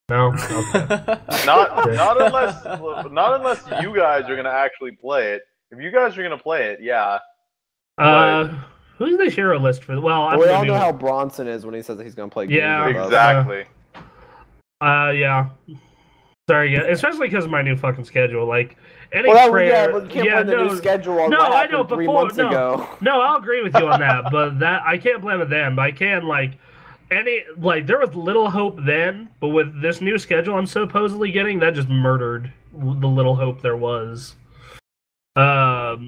No? Okay. not unless you guys are gonna actually play it. If you guys are gonna play it, yeah. Who's the hero list for? Well, we all know how Bronson is when he says that he's gonna play games. Yeah, exactly. Yeah. Sorry, especially because of my new fucking schedule. Like, any but prayer. You can't blame the new schedule on what happened 3 months ago. No, I'll agree with you on that. But I can't blame it then. But I can there was little hope then, but with this new schedule I'm supposedly getting, that just murdered the little hope there was. Yeah.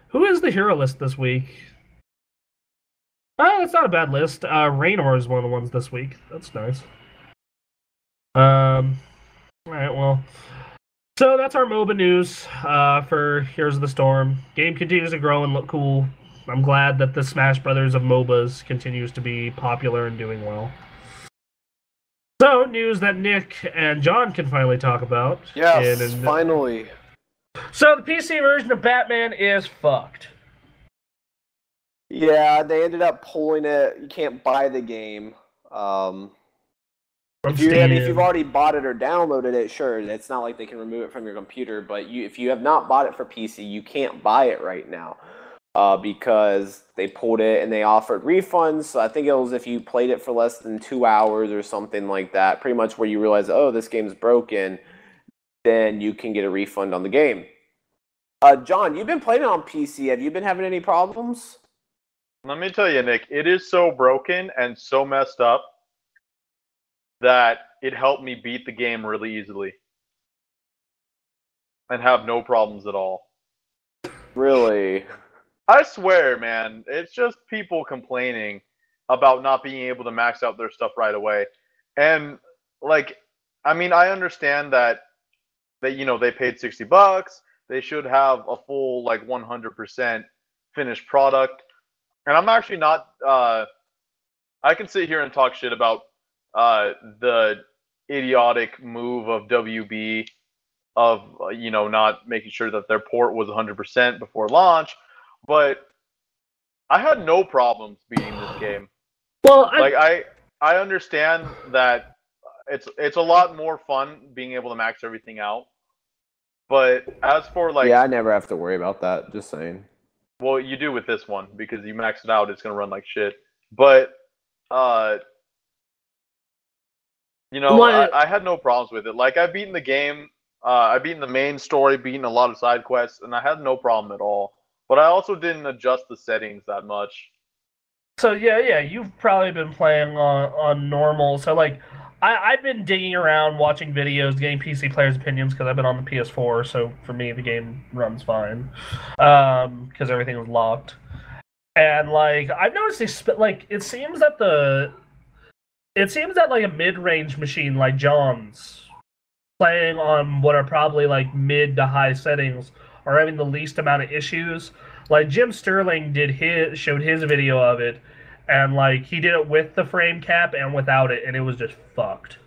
Who is the hero list this week? Oh, that's not a bad list. Draenor is one of the ones this week. That's nice. Alright, well. So that's our MOBA news for Heroes of the Storm. Game continues to grow and look cool. I'm glad that the Smash Brothers of MOBAs continues to be popular and doing well. So, news that Nick and John can finally talk about. Yes, finally. So, the PC version of Batman is fucked. Yeah, they ended up pulling it. You can't buy the game. If you've already bought it or downloaded it, sure, it's not like they can remove it from your computer. But if you have not bought it for PC, you can't buy it right now. Because they pulled it and they offered refunds. So I think it was if you played it for less than 2 hours or something like that, pretty much where you realize, oh, this game's broken, then you can get a refund on the game. John, you've been playing it on PC. Have you been having any problems? Let me tell you, Nick, it is so broken and so messed up that it helped me beat the game really easily and have no problems at all. Really? I swear, man, it's just people complaining about not being able to max out their stuff right away. And like, I mean, I understand that they paid $60. They should have a full 100% finished product. And I'm actually not I can sit here and talk shit about the idiotic move of WB of not making sure that their port was 100% before launch, but I had no problems beating this game. Well, I understand that it's a lot more fun being able to max everything out. But as for yeah, I never have to worry about that. Just saying. Well, you do with this one because you max it out, it's gonna run like shit. But I had no problems with it. Like, I've beaten the game, I've beaten the main story, beaten a lot of side quests, and I had no problem at all. But I also didn't adjust the settings that much. So yeah, you've probably been playing on normal. So I've been digging around, watching videos, getting PC players' opinions because I've been on the PS4. So for me, the game runs fine because everything was locked. And I've noticed it seems that a mid-range machine like John's playing on what are probably mid to high settings are having the least amount of issues. Like Jim Sterling showed his video of it, and he did it with the frame cap and without it, and it was just fucked.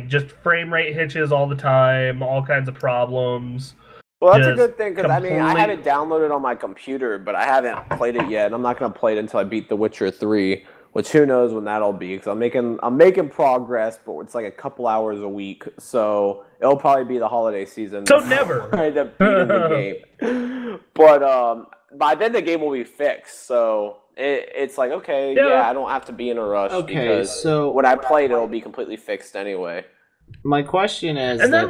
Just frame rate hitches all the time, all kinds of problems. Well, that's a good thing because I have it downloaded on my computer, but I haven't played it yet, and I'm not gonna play it until I beat The Witcher 3, which who knows when that'll be? Because I'm making progress, but it's a couple hours a week, so it'll probably be the holiday season. So never. I end up beating the game, but by then the game will be fixed. So it's okay, yeah, I don't have to be in a rush. Okay, because so when I play it, it'll be completely fixed anyway. My question is, and then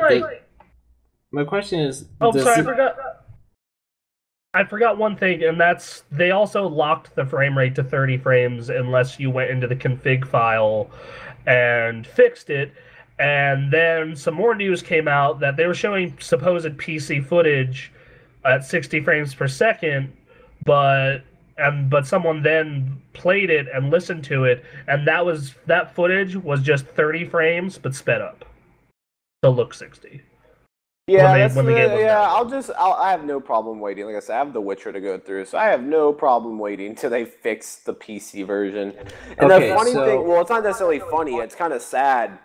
my question is, sorry, I forgot one thing, and that's they also locked the frame rate to 30 frames unless you went into the config file and fixed it. And then some more news came out that they were showing supposed PC footage at 60 frames per second, but someone then played it and listened to it, and that footage was just 30 frames but sped up to look 60. Yeah, I have no problem waiting. Like I said, I have The Witcher to go through, so I have no problem waiting till they fix the PC version. And the funny thing, well, it's not necessarily funny. It's kind of sad.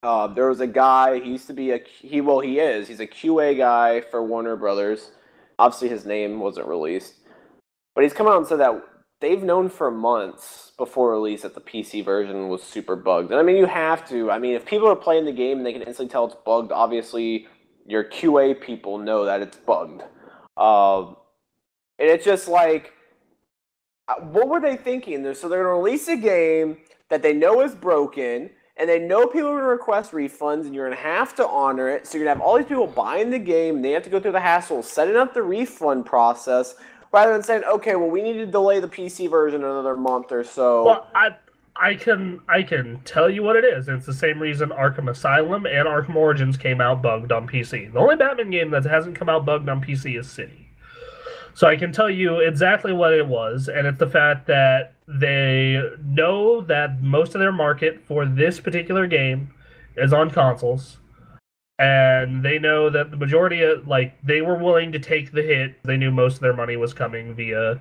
There was a guy. He used to be he's a QA guy for Warner Brothers. Obviously, his name wasn't released, but he's come out and said that they've known for months before release that the PC version was super bugged. And you have to. If people are playing the game and they can instantly tell it's bugged, obviously your QA people know that it's bugged. And it's just what were they thinking? So they're going to release a game that they know is broken, and they know people are going to request refunds, and you're going to have to honor it. So you're going to have all these people buying the game, and they have to go through the hassle of setting up the refund process, rather than saying, okay, well, we need to delay the PC version another month or so. Well, I can tell you what it is. It's the same reason Arkham Asylum and Arkham Origins came out bugged on PC. The only Batman game that hasn't come out bugged on PC is City. So I can tell you exactly what it was, and it's the fact that they know that most of their market for this particular game is on consoles, and they know that the majority of, they were willing to take the hit. They knew most of their money was coming via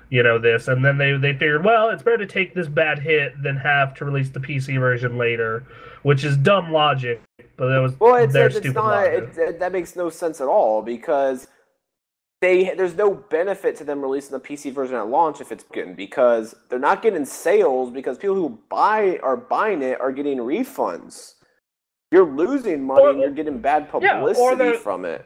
this, and then they figured, well, it's better to take this bad hit than have to release the PC version later, which is dumb logic, but that was stupid logic. That makes no sense at all, because there's no benefit to them releasing the PC version at launch if it's good, because they're not getting sales, because people who are buying it are getting refunds. You're losing money and you're getting bad publicity from it.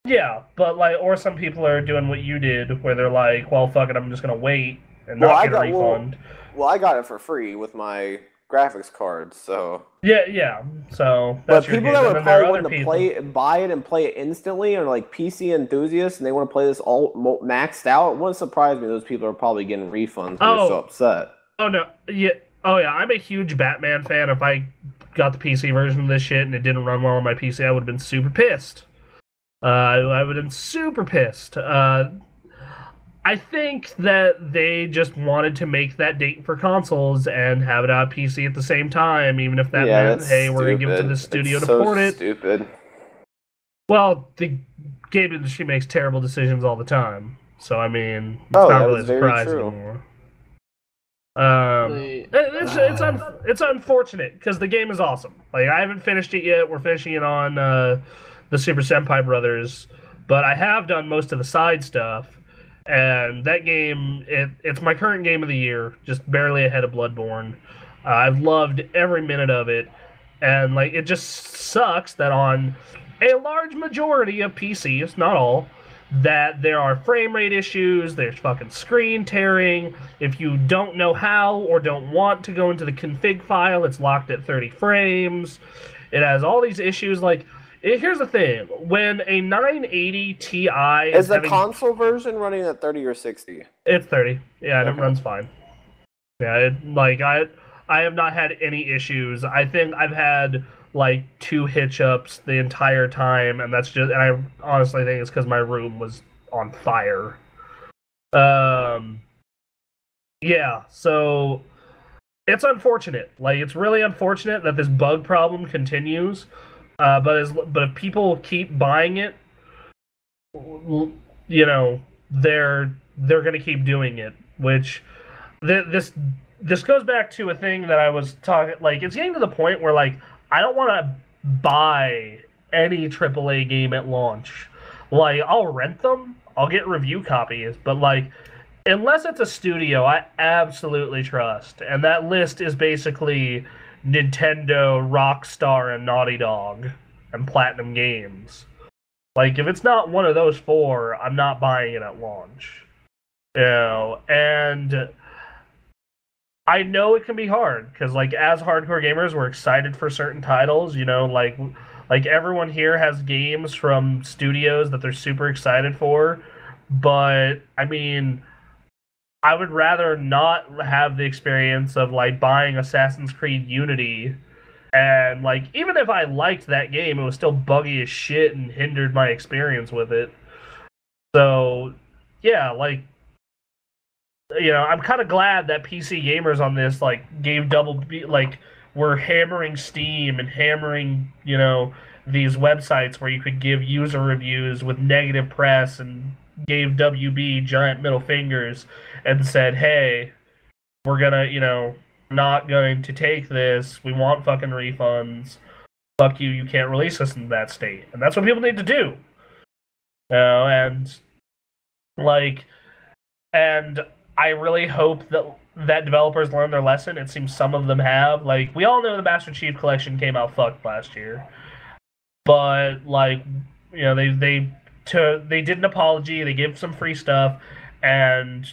Yeah, but or some people are doing what you did, where they're well, fuck it, I'm just gonna wait and not get a refund. Well, I got it for free with my graphics card, so. Yeah. So. That's but people that would probably want to buy it and play it instantly are PC enthusiasts, and they want to play this all maxed out. It wouldn't surprise me those people are probably getting refunds. They're so upset. Oh no, yeah. Oh yeah, I'm a huge Batman fan. If I got the PC version of this shit and it didn't run well on my PC, I would have been super pissed. I would have been super pissed. I think that they just wanted to make that date for consoles and have it out PC at the same time, even if that meant, hey, we're going to give it to the studio to port it. Stupid. Well, the game industry makes terrible decisions all the time. So, I mean, it's not really a surprise anymore. It's unfortunate because the game is awesome. Like, I haven't finished it yet. We're finishing it on the Super Senpai Brothers, but I have done most of the side stuff. And that game, it's my current game of the year, just barely ahead of Bloodborne. I've loved every minute of it, and like it just sucks that on a large majority of PCs, not all, that there are frame rate issues, there's fucking screen tearing. If you don't know how or don't want to go into the config file, it's locked at 30 frames. It has all these issues. Like, here's the thing: when a 980 Ti is the console version running at 30 or 60? It's 30. Yeah, and it runs fine. Yeah, I have not had any issues. I think I've had like 2 hitch-ups the entire time, and that's just. And I honestly think it's because my room was on fire. Yeah, so it's unfortunate. Like, it's really unfortunate that this bug problem continues. But if people keep buying it, you know, they're gonna keep doing it. Which this goes back to a thing that I was talking. Like, it's getting to the point where like I don't want to buy any AAA game at launch. Like, I'll rent them, I'll get review copies, but like unless it's a studio I absolutely trust, and that list is basically Nintendo, Rockstar, and Naughty Dog, and Platinum Games. Like, if it's not one of those 4, I'm not buying it at launch. You know, and I know it can be hard, because, like, as hardcore gamers, we're excited for certain titles, you know, like everyone here has games from studios that they're super excited for, but, I mean, I would rather not have the experience of like buying Assassin's Creed Unity, and like even if I liked that game, it was still buggy as shit and hindered my experience with it. So yeah, like, you know, I'm kind of glad that PC gamers on this like gave were hammering Steam and hammering, you know, these websites where you could give user reviews with negative press, and gave WB giant middle fingers and said, hey, we're gonna, you know, not going to take this. We want fucking refunds. Fuck you, you can't release us in that state. And that's what people need to do. You know, and I really hope that developers learn their lesson. It seems some of them have. Like, we all know the Master Chief Collection came out fucked last year. But, like, you know, they did an apology, they gave some free stuff, and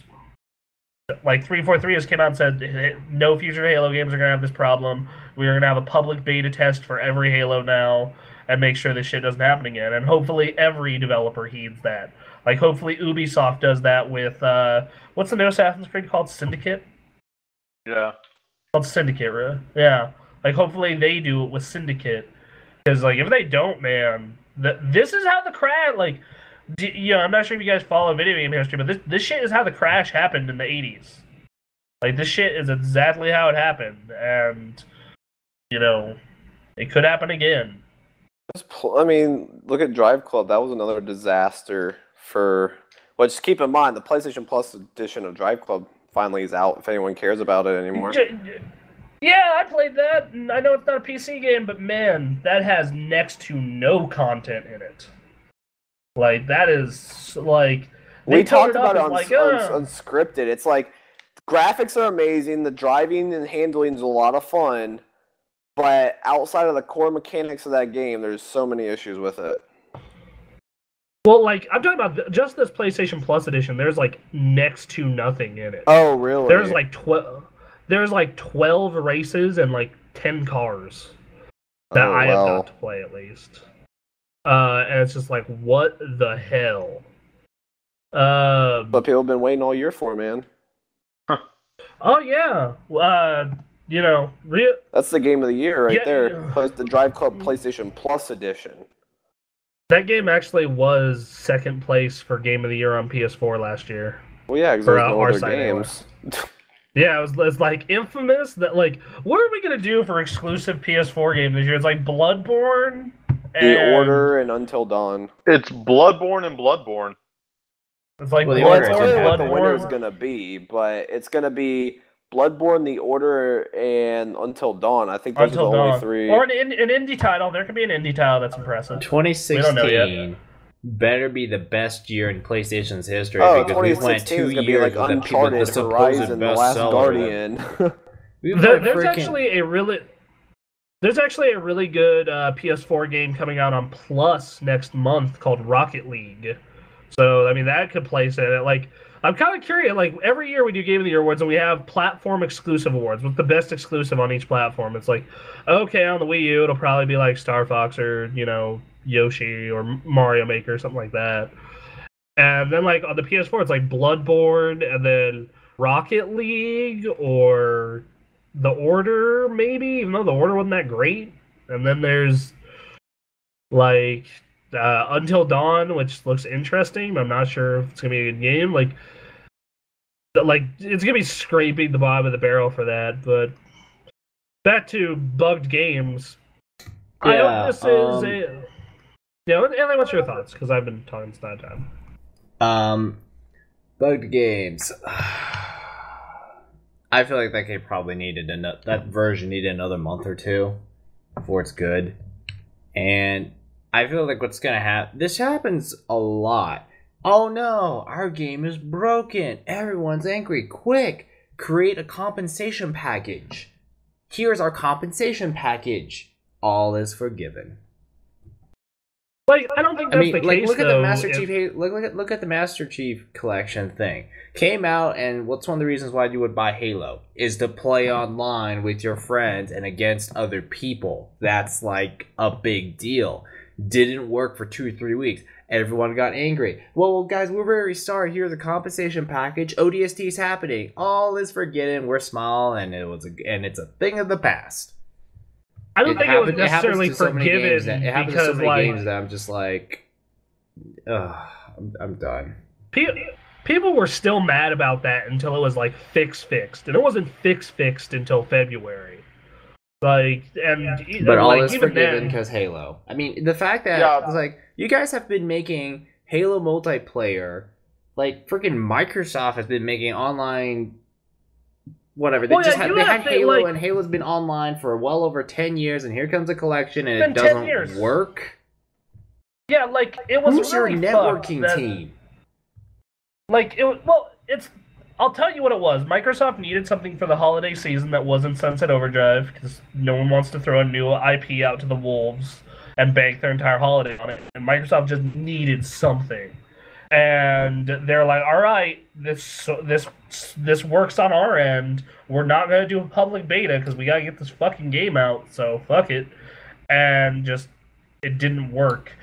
like 343 has came out and said no future Halo games are going to have this problem. We're going to have a public beta test for every Halo now and make sure this shit doesn't happen again. And hopefully every developer heeds that. Like, hopefully Ubisoft does that with, what's the new Assassin's Creed called? Syndicate? Yeah. Called Syndicate, right? Yeah. Like, hopefully they do it with Syndicate. Because, like, if they don't, man, this is how the crash, like, you know, I'm not sure if you guys follow video game history, but this shit is how the crash happened in the 80s. Like, this shit is exactly how it happened, and, you know, it could happen again. I mean, look at Drive Club. That was another disaster for... Well, just keep in mind, the PlayStation Plus edition of Drive Club finally is out, if anyone cares about it anymore. Yeah, I played that, and I know it's not a PC game, but man, that has next to no content in it. Like, that is, like... We talked about it unscripted. It's like, graphics are amazing, the driving and handling is a lot of fun, but outside of the core mechanics of that game, there's so many issues with it. Well, like, I'm talking about just this PlayStation Plus edition, there's, like, next to nothing in it. Oh, really? There's, like, 12 races and, like, 10 cars that I have got to play, at least. And it's just like, what the hell? But people have been waiting all year for, man. Oh, yeah. you know, That's the game of the year right Yeah, there. Plus the Drive Club PlayStation Plus edition. that game actually was second place for Game of the Year on PS4 last year. Well, yeah, because For, there's no our other side games. Yeah, it's like infamous that like, what are we gonna do for exclusive PS4 game this year? It's like Bloodborne, The Order, and Until Dawn. It's Bloodborne and Bloodborne. It's like Well, The Well, Order that's didn't really what the happen. winner is gonna be, but it's gonna be Bloodborne, The Order, and Until Dawn. I think those Until are the only Dawn, three. or an indie title. There could be an indie title that's impressive. 2016 better be the best year in PlayStation's history Oh, because we've went 2016 2 is gonna be years like with the people the Uncharted, supposed Horizon, The Last bestseller. Guardian. There's actually a really good PS4 game coming out on Plus next month called Rocket League. So I mean that could place it. Like I'm kind of curious. Like every year we do Game of the Year awards and we have platform exclusive awards with the best exclusive on each platform. It's like okay, on the Wii U it'll probably be like Star Fox or Yoshi or Mario Maker or something like that. And then like on the PS4 it's like Bloodborne and then Rocket League or The Order maybe, even though The Order wasn't that great. And then there's like Until Dawn, which looks interesting. I'm not sure if it's gonna be a good game. Like it's gonna be scraping the bottom of the barrel for that. But back to bugged games. I hope this is a. Yeah, and what's your thoughts? Because I've been talking since that time. Bugged games. I feel like that game probably that version needed another month or two before it's good. And I feel like what's gonna happen. This happens a lot. Oh no, our game is broken. Everyone's angry. Quick, create a compensation package. Here's our compensation package. All is forgiven. Like I don't think that's the case. Look at though, the Master Chief. Look at the Master Chief Collection thing. Came out, and what's one of the reasons why you would buy Halo is to play online with your friends and against other people. That's like a big deal. Didn't work for 2 or 3 weeks. Everyone got angry. Well, guys, we're very sorry. Here's a compensation package. ODST is happening. All is forgiven. We're small, and it's a thing of the past. I don't think it was necessarily forgiven It happens to so because many games that I'm just like, ugh, I'm done. People were still mad about that until it was like fixed, and it wasn't fixed until February. But all is forgiven because Halo. I mean, the fact that it's like you guys have been making Halo multiplayer, like freaking Microsoft has been making online. Whatever. They had Halo, and Halo's been online for well over 10 years, and here comes a collection, and it doesn't work. Yeah, like it was. Who's really your networking team? Like I'll tell you what it was. Microsoft needed something for the holiday season that wasn't Sunset Overdrive because no one wants to throw a new IP out to the wolves and bank their entire holiday on it. And Microsoft just needed something. And they're like, all right, this works on our end. We're not going to do a public beta because we got to get this fucking game out, so fuck it. And just, it didn't work.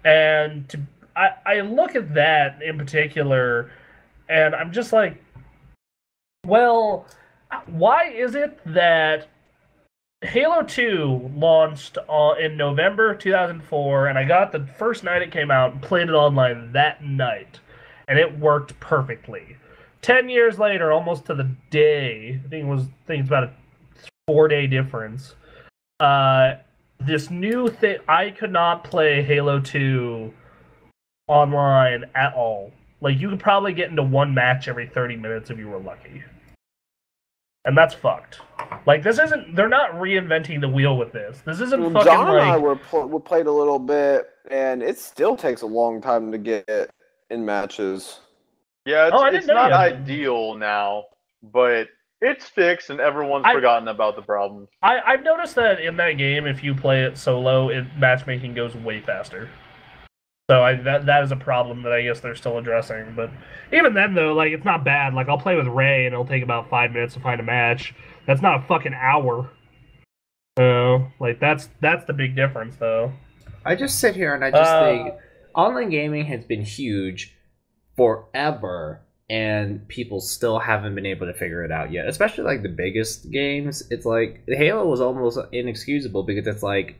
And I look at that in particular, and I'm just like, well, why is it that Halo 2 launched in November 2004, and I got the first night it came out and played it online that night, and it worked perfectly. 10 years later, almost to the day, I think it's about a 4-day difference. This new thing, I could not play Halo 2 online at all. Like, you could probably get into one match every 30 minutes if you were lucky. And that's fucked. Like, this isn't... They're not reinventing the wheel with this. This isn't fucking John and like... we played a little bit, and it still takes a long time to get in matches. Yeah, it's not ideal now, but it's fixed, and everyone's forgotten about the problems. I've noticed that in that game, if you play it solo, matchmaking goes way faster. So that is a problem that I guess they're still addressing. But even then, though, like, it's not bad. Like, I'll play with Ray, and it'll take about 5 minutes to find a match. That's not a fucking hour. Like, that's the big difference, though. I just sit here and I just think online gaming has been huge forever, and people still haven't been able to figure it out yet. Especially like the biggest games. It's like Halo was almost inexcusable because it's like,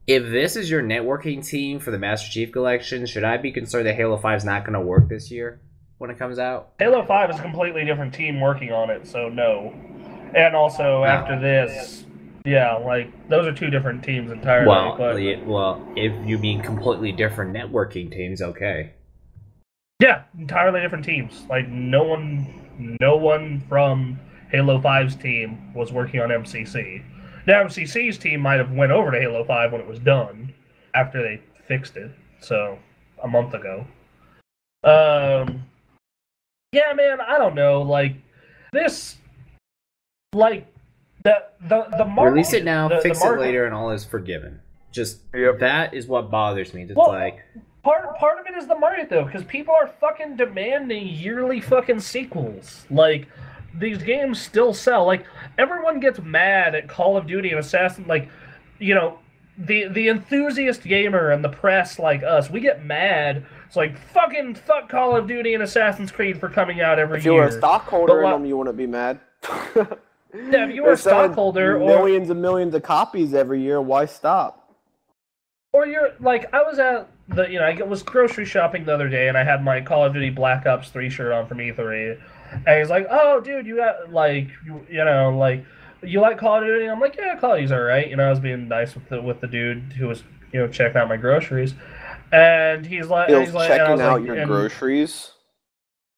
if this is your networking team for the Master Chief Collection, should I be concerned that Halo 5 is not going to work this year when it comes out? Halo 5 is a completely different team working on it, so no. And also after this, yeah, like those are two different teams entirely. Well, if you mean completely different networking teams, okay. Yeah, entirely different teams. Like no one from Halo 5's team was working on MCC. Now MCC's team might have went over to Halo 5 when it was done, after they fixed it, so a month ago. Yeah, man, I don't know. Like this, like the market, release it now, fix it later, and all is forgiven. Just that is what bothers me. It's like. Part of it is the market, though, because people are fucking demanding yearly fucking sequels. Like, these games still sell. Like, everyone gets mad at Call of Duty and Assassin. Like, you know, the enthusiast gamer and the press like us, we get mad. It's like, fuck Call of Duty and Assassin's Creed for coming out every year. If you were a stockholder in them, you wouldn't be mad. Yeah, if you were a stockholder, millions and millions of copies every year, why stop? Or you're like, I was at I was grocery shopping the other day, and I had my Call of Duty Black Ops 3 shirt on from E3, and he's like, "Oh, dude, you got like, you like Call of Duty?" And I'm like, "Yeah, Call of Duty's alright." I was being nice with the dude who was checking out my groceries, and he's like, checking out your groceries.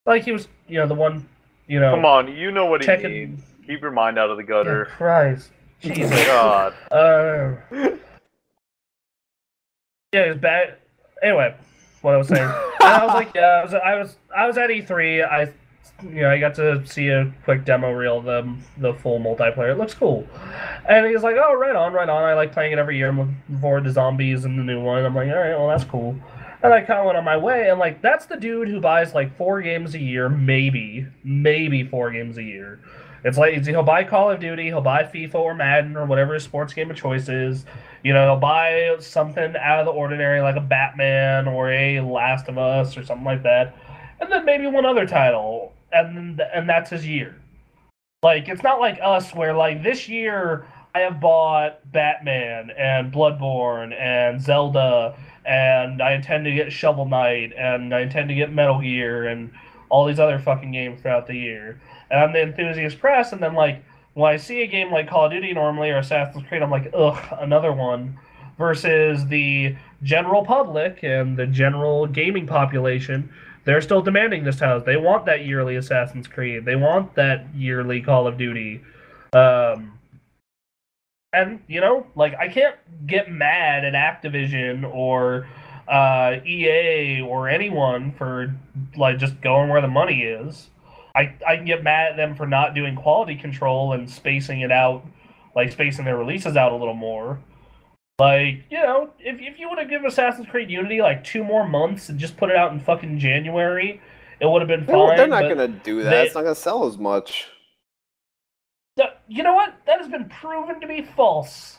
Like he was, the one, Come on, you know what he checking... needs. Keep your mind out of the gutter. Oh, Christ, Jesus, God. Yeah, it was bad. Anyway, what I was saying. I was like, yeah, I was at E3. I got to see a quick demo reel of the full multiplayer. It looks cool. And he's like, oh, right on. I like playing it every year. I'm looking forward to Zombies and the new one. I'm like, all right, well, that's cool. And I kind of went on my way, and like, that's the dude who buys like 4 games a year, maybe 4 games a year. It's like he'll buy Call of Duty, he'll buy FIFA or Madden or whatever his sports game of choice is. He'll buy something out of the ordinary like a Batman or a Last of Us or something like that, and then maybe one other title, and that's his year. Like, it's not like us where like this year I have bought Batman and Bloodborne and Zelda, and I intend to get Shovel Knight, and I intend to get Metal Gear and all these other fucking games throughout the year. And I'm the enthusiast press, and then like when I see a game like Call of Duty normally or Assassin's Creed, I'm like, ugh, another one. Versus the general public and the general gaming population, they're still demanding this title. They want that yearly Assassin's Creed. They want that yearly Call of Duty. And, like, I can't get mad at Activision or EA or anyone for, like, just going where the money is. I can get mad at them for not doing quality control and spacing it out, like, spacing their releases out a little more. Like, if you would have given Assassin's Creed Unity, like, 2 more months and just put it out in fucking January, it would have been fine. They're not going to do that. It's not going to sell as much. You know what? That has been proven to be false.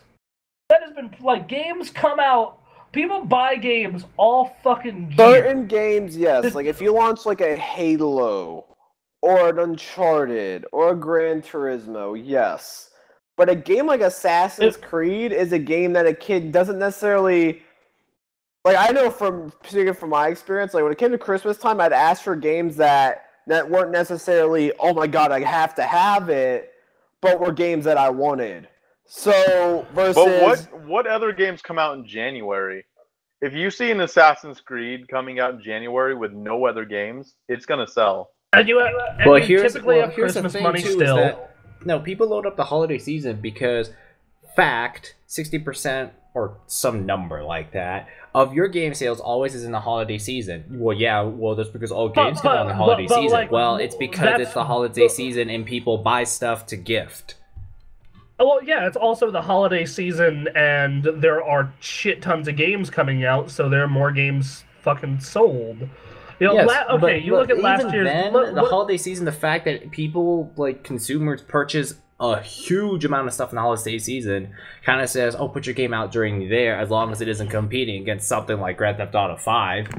That has been, like, games come out, people buy games all fucking year. Certain games, yes. Like, if you launch, like, a Halo or an Uncharted or a Gran Turismo, yes. But a game like Assassin's Creed is a game that a kid doesn't necessarily... Like, I know speaking from my experience, like, when it came to Christmas time, I'd ask for games that weren't necessarily, oh my god, I have to have it, but were games that I wanted. So, versus... But what other games come out in January? If you see an Assassin's Creed coming out in January with no other games, it's going to sell. Here's Christmas the thing money too, still. is that, no, people load up the holiday season because 60% or some number like that of your game sales always is in the holiday season. Well, that's because all games come out in the holiday season. Like, well, it's because it's the holiday season and people buy stuff to gift. Well, yeah, it's also the holiday season, and there are shit tons of games coming out, so there are more games fucking sold. You look at last year's... the holiday season, the fact that people, like, consumers purchase a huge amount of stuff in the holiday season kind of says, oh, put your game out during there as long as it isn't competing against something like Grand Theft Auto 5.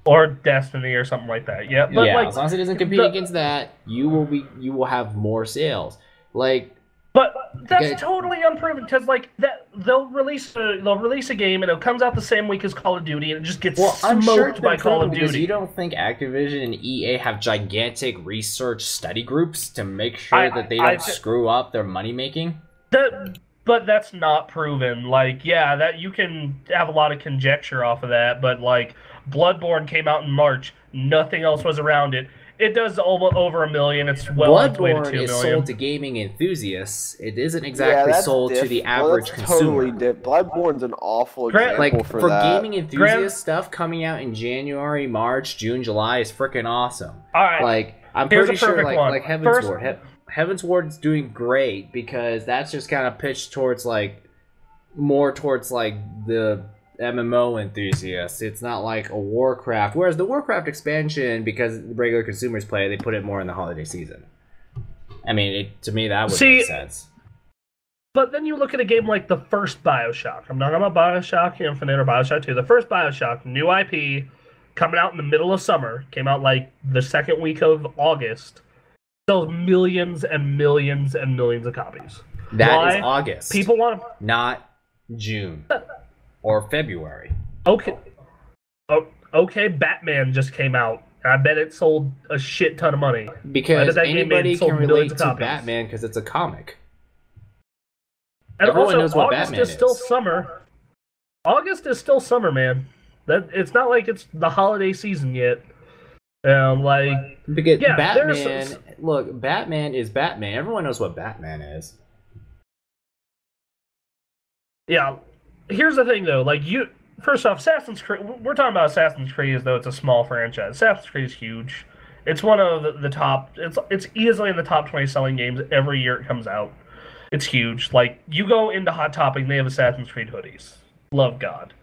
or Destiny or something like that. Yeah, but yeah, like, as long as it doesn't compete against that, you will have more sales. Like, but that's okay. totally unproven because like that they'll release a game and it comes out the same week as Call of Duty and it just gets I'm sure it's smoked by been Call of proven because Duty. you don't think Activision and EA have gigantic research study groups to make sure that they don't screw up their money making? But that's not proven. Like, yeah, that you can have a lot of conjecture off of that, but like Bloodborne came out in March, nothing else was around it. It does over $1 million. It's well on its way to $2 million. Bloodborne is sold to gaming enthusiasts. It isn't exactly sold to the average consumer. Bloodborne's an awful example for gaming enthusiast stuff coming out in January, March, June, July is freaking awesome. All right, like I'm pretty sure like Heavensward. Heavensward's doing great because that's just kind of pitched towards more towards the MMO enthusiasts. It's not like a Warcraft. Whereas the Warcraft expansion, because regular consumers play, they put it more in the holiday season. I mean, to me, that would make sense. But then you look at a game like the first Bioshock. I'm not talking about Bioshock Infinite or Bioshock 2. The first Bioshock, new IP, coming out in the middle of summer, came out like the second week of August, sells millions and millions and millions of copies. That is August. People want not June. Or February. Okay. Okay, Batman just came out. I bet it sold a shit ton of money. Because anybody can relate to Batman because it's a comic. And everyone also, knows what August Batman is still summer. August is still summer, man. It's not like it's the holiday season yet. Because Batman. Look, Batman is Batman. Everyone knows what Batman is. Yeah. Here's the thing, though. First off, Assassin's Creed. We're talking about Assassin's Creed as though it's a small franchise. Assassin's Creed is huge. It's one of the top. It's easily in the top 20 selling games every year it comes out. It's huge. Like, you go into Hot Topic, and they have Assassin's Creed hoodies. Love God.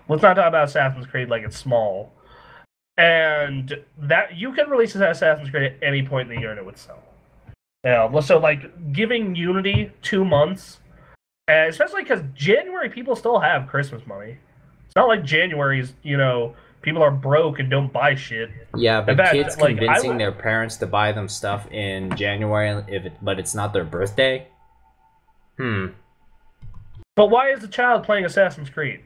Let's not talk about Assassin's Creed like it's small. And that you can release Assassin's Creed at any point in the year and it would sell. Yeah. So giving Unity 2 months. Especially because January people still have Christmas money. It's not like January's, people are broke and don't buy shit. Yeah, but kids convincing their parents to buy them stuff in January, but it's not their birthday? But why is the child playing Assassin's Creed?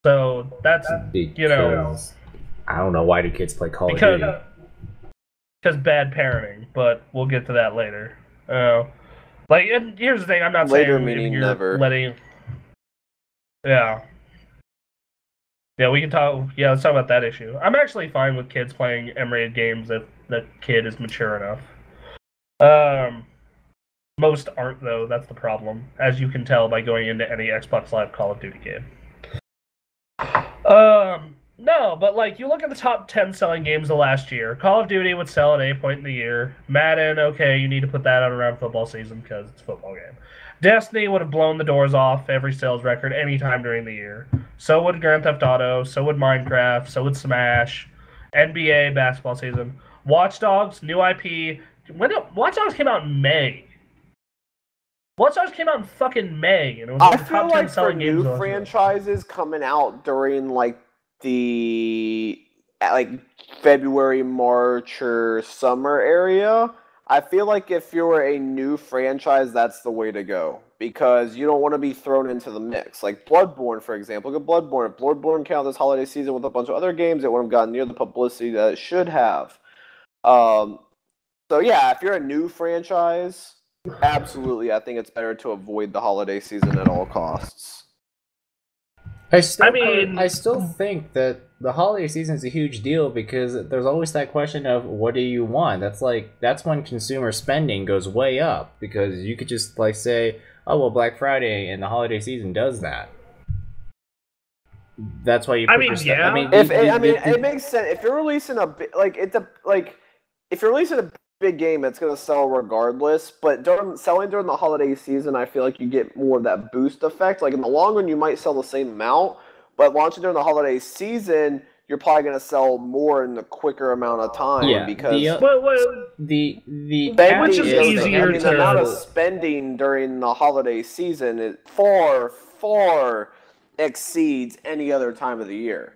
So that's, because, I don't know, why do kids play Call of Duty? Because bad parenting, but we'll get to that later. And here's the thing, I'm not later saying meaning you're never. Yeah, we can talk. Yeah, let's talk about that issue. I'm actually fine with kids playing M-rated games if the kid is mature enough. Most aren't, though. That's the problem, as you can tell by going into any Xbox Live Call of Duty game. No, but you look at the top 10 selling games of last year. Call of Duty would sell at any point in the year. Madden, okay, you need to put that out around football season because it's a football game. Destiny would have blown the doors off every sales record any time during the year. So would Grand Theft Auto, so would Minecraft, so would Smash, NBA basketball season. Watch Dogs, new IP. Watch Dogs came out in May. Watch Dogs came out in fucking May, and it was I the feel top 10 like selling for games. new franchises coming out during the February, March, or summer area, I feel like if you're a new franchise, that's the way to go because you don't want to be thrown into the mix. Like Bloodborne, for example. Look at Bloodborne. If Bloodborne came out this holiday season with a bunch of other games, it wouldn't have gotten near the publicity that it should have. So yeah, if you're a new franchise, absolutely, I think it's better to avoid the holiday season at all costs. I still think that the holiday season is a huge deal because there's always that question of what do you want? That's when consumer spending goes way up because you could just say, oh well, Black Friday and the holiday season does that. That's why you. It makes sense if you're releasing if you're releasing a big game, it's going to sell regardless. But selling during the holiday season, I feel like you get more of that boost effect. Like in the long run, you might sell the same amount, but launching during the holiday season, you're probably going to sell more in the quicker amont of time. Yeah, because the which is easier to the amount of spending during the holiday season it far exceeds any other time of the year.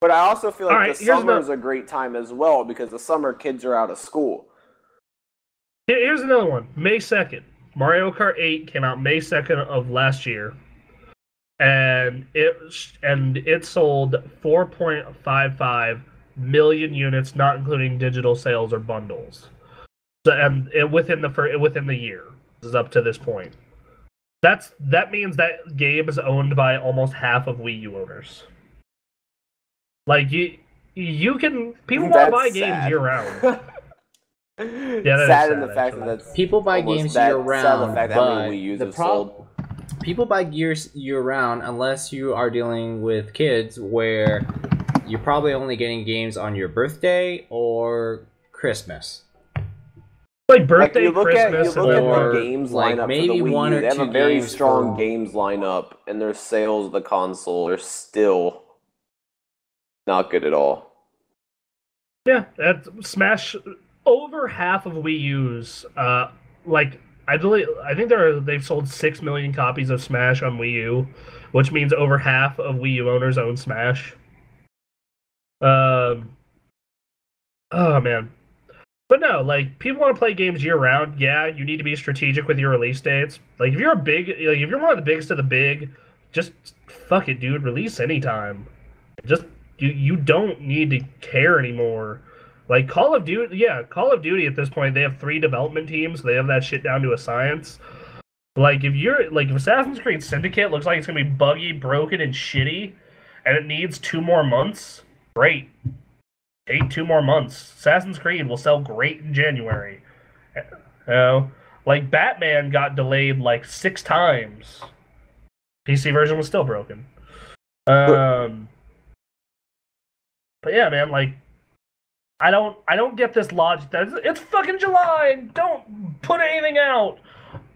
But I also feel like Alright, the here's summer another- is a great time as well because the summer kids are out of school. Here's another one. May 2nd. Mario Kart 8 came out May 2nd of last year. And it sold 4.55 million units, not including digital sales or bundles. So, and within the year, this is up to this point. That means that game is owned by almost half of Wii U owners. Like you can people want to buy games year round. Yeah, that sad is in the sad, fact actually. that that's People buy almost games that- year sad the round, fact how many but Wii U's the have sold. people buy gears year round unless you are dealing with kids where you're probably only getting games on your birthday or Christmas. Like birthday, you look Christmas, at or, the games like, lineup for maybe the Wii one U. or They have two a very games strong for- games lineup, and their sales of the console are still not good at all. yeah, that Smash over half of Wii U's. Like I think they've sold 6 million copies of Smash on Wii U, which means over half of Wii U owners own Smash. Oh man. But no, like people want to play games year round. Yeah, you need to be strategic with your release dates. Like if you're one of the biggest of the big, just fuck it, dude. Release anytime. Just you don't need to care anymore. Like Call of Duty at this point, they have 3 development teams. They have that shit down to a science. Like if Assassin's Creed Syndicate looks like it's gonna be buggy, broken, and shitty, and it needs 2 more months, great. Take 2 more months. Assassin's Creed will sell great in January. You know, like Batman got delayed like 6 times. PC version was still broken. But yeah, man, like I don't get this logic that it's fucking July and don't put anything out.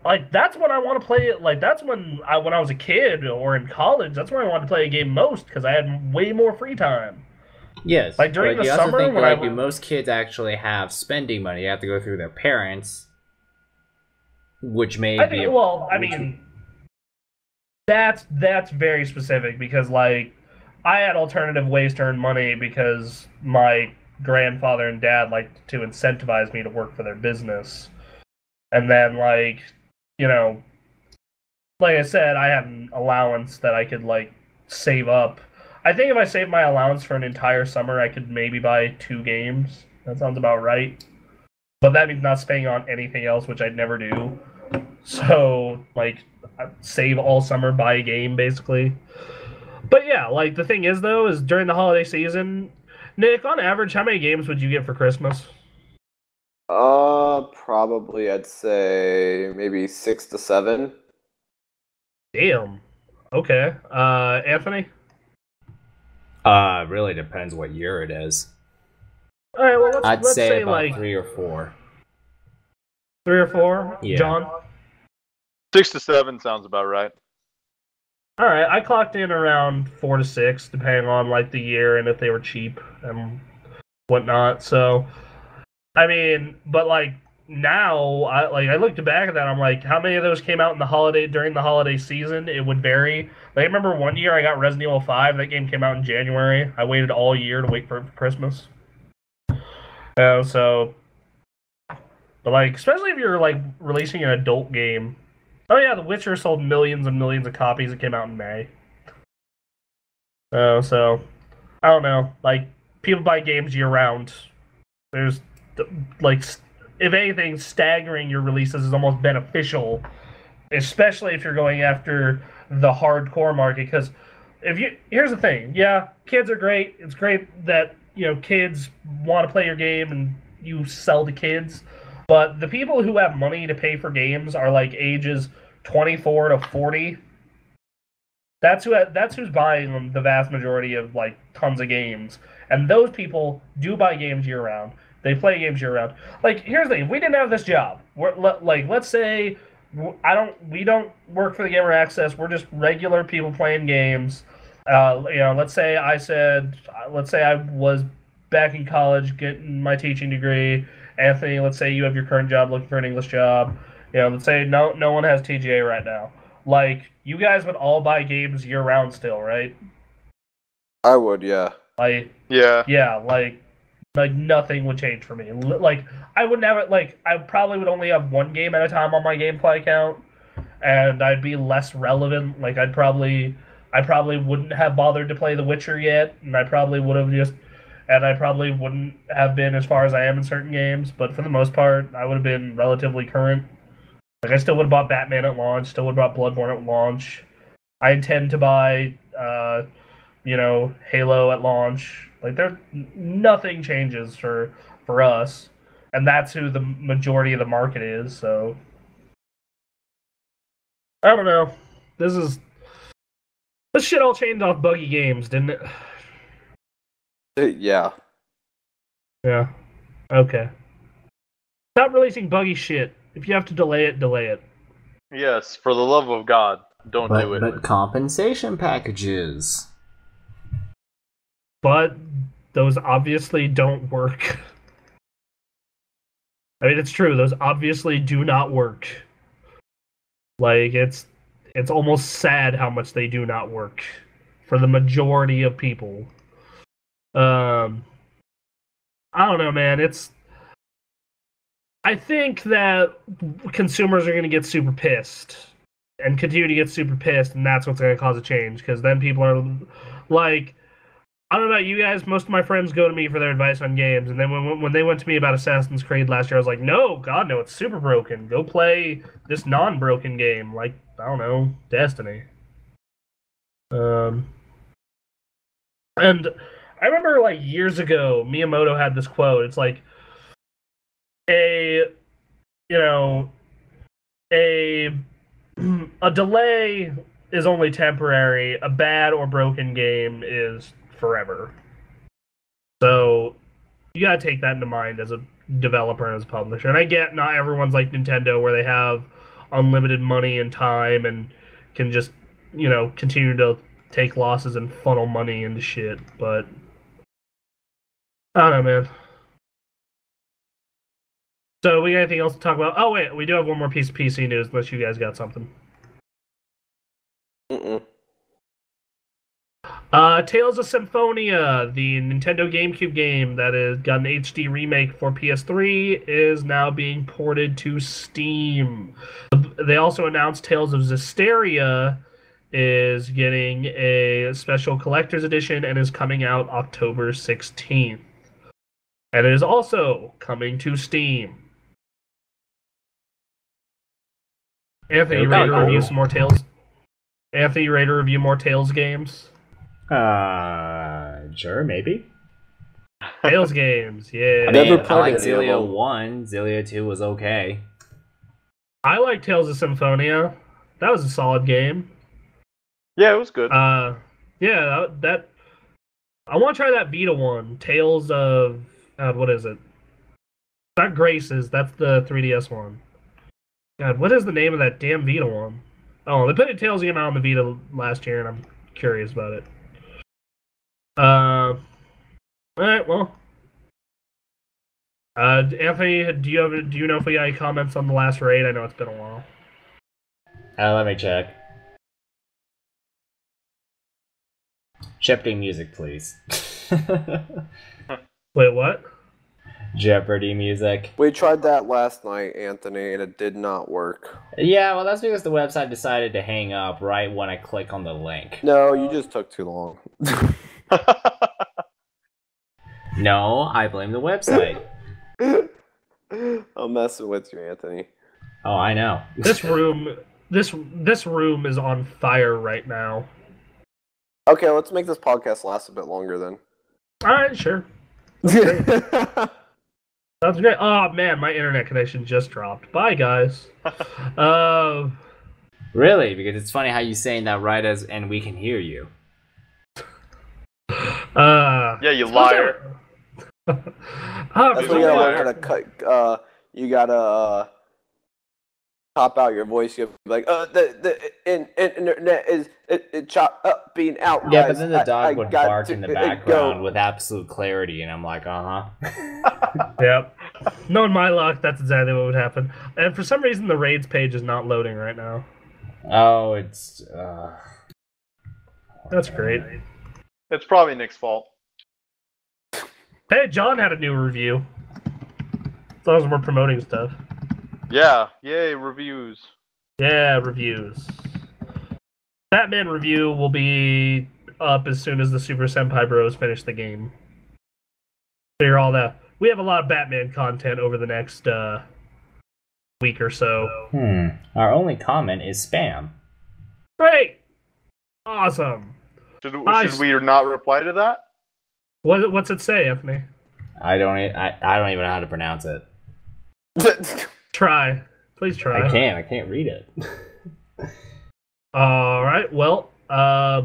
Like that's when I want to play it. Like that's when I was a kid or in college. That's when I wanted to play a game most because I had way more free time. Yes, Like during but the you also summer, think, when like, I do went- most kids actually have spending money? You have to go through their parents, which may I be. think, well, I mean, that's very specific because like I had alternative ways to earn money because my grandfather and dad liked to incentivize me to work for their business, and then like like I said, I had an allowance that I could like save up. I think if I saved my allowance for an entire summer, I could maybe buy 2 games. That sounds about right. But that means not spending on anything else, which I'd never do. So, like, I'd save all summer, buy a game, basically. But yeah, like, the thing is, though, is during the holiday season, Nick, on average, how many games would you get for Christmas? Probably I'd say maybe 6 to 7. Damn. Okay. Anthony? Really depends what year it is. All right, well, I'd let's say say about like 3 or 4. 3 or 4. Yeah. John? 6 to 7 sounds about right. All right, I clocked in around 4 to 6, depending on like the year and if they were cheap and whatnot. So, I mean, but like now, I looked back at that. I'm like, how many of those came out during the holiday season? It would vary. Like, I remember one year I got Resident Evil 5. That game came out in January. I waited all year to wait for Christmas. So, but like, especially if you're like releasing an adult game. Oh yeah, The Witcher sold millions and millions of copies. It came out in May. So I don't know. Like, people buy games year round. There's like, if anything, staggering your releases is almost beneficial, especially if you're going after the hardcore market. Because here's the thing, yeah, kids are great. It's great that kids want to play your game and you sell to kids. But the people who have money to pay for games are like ages 24 to 40. That's who's buying the vast majority of like tons of games. And those people do buy games year round. They play games year round. Like, here's the thing: if we didn't have this job, let's say we don't work for the Gamer Access. We're just regular people playing games. Let's say I was back in college getting my teaching degree. Anthony, let's say you have your current job looking for an English job. Let's say no one has TGA right now. Like, you guys would all buy games year round still, right? I would, yeah. Like, Yeah. yeah, like nothing would change for me. Like, I would never, like, I probably would only have one game at a time on my gameplay account, and I'd be less relevant. Like, I probably wouldn't have bothered to play The Witcher yet, and I probably wouldn't have been as far as I am in certain games, but for the most part, I would have been relatively current. Like, I still would have bought Batman at launch, still would have bought Bloodborne at launch. I intend to buy, Halo at launch. Like, nothing changes for us, and that's who the majority of the market is. So, I don't know. This shit all changed off buggy games, didn't it? Yeah. Yeah. Okay. Stop releasing buggy shit. If you have to delay it, delay it. Yes, for the love of God, don't do it. But compensation packages. But those obviously don't work. I mean, it's true. Those obviously do not work. Like, it's almost sad how much they do not work for the majority of people. I don't know, man. I think that consumers are going to get super pissed and continue to get super pissed, and that's what's going to cause a change, because then people are like, I don't know about you guys, most of my friends go to me for their advice on games, and then when they went to me about Assassin's Creed last year, I was like, no, God, no, it's super broken. Go play this non-broken game, like, I don't know, Destiny. And I remember, like, years ago, Miyamoto had this quote. It's like, a delay is only temporary. A bad or broken game is forever. So you gotta take that into mind as a developer and as a publisher. And I get not everyone's like Nintendo, where they have unlimited money and time and can just, continue to take losses and funnel money into shit. But I don't know, man. So we got anything else to talk about? Oh wait, we do have one more piece of PC news, unless you guys got something. Tales of Symphonia, the Nintendo GameCube game that has got an HD remake for PS3, is now being ported to Steam. They also announced Tales of Zestiria is getting a special collector's edition and is coming out October 16th. And it is also coming to Steam. Anthony, you ready to review some more Tales? Anthony, you ready to review more Tales games? Sure, maybe. Tales games, yeah. I like Xillia 1. Xillia 2 was okay. I like Tales of Symphonia. That was a solid game. Yeah, it was good. Yeah, that I want to try that Vita one. Tales of what is it? Not Graces. That's the 3DS one. God, what is the name of that damn Vita one? Oh, they put a Tales game out on the Vita last year, and I'm curious about it. All right, well. Anthony, do you know if we got any comments on the last raid? I know it's been a while. Let me check. Jeopardy music, please. Wait, what? Jeopardy music. We tried that last night, Anthony, and it did not work. Yeah, well, that's because the website decided to hang up right when I click on the link. No, you just took too long. No, I blame the website. I'm messing with you, Anthony. Oh, I know. This room is on fire right now. Okay, let's make this podcast last a bit longer then. All right, sure. Sounds great. Oh man, my internet connection just dropped. Bye, guys. Really? Because it's funny how you saying that right as and we can hear you. Yeah, you liar. That's when you gotta learn how to cut. You gotta pop out your voice. You be like, the internet is it chopped up being out. Yeah, guys. but then the dog would bark in the background go. with absolute clarity, and I'm like, Yep. Knowing my luck, that's exactly what would happen. And for some reason, the raids page is not loading right now. Oh, it's. That's great. It's probably Nick's fault. Hey, John had a new review. As long as we're promoting stuff. Yeah, yay, reviews. Yeah, reviews. Batman review will be up as soon as the Super Senpai Bros finish the game. Figure all that. We have a lot of Batman content over the next week or so. Our only comment is spam. Great! Awesome. Should we not reply to that? What's it say, Anthony? I don't even know how to pronounce it. Try. Please try. I can't read it. Alright, well, that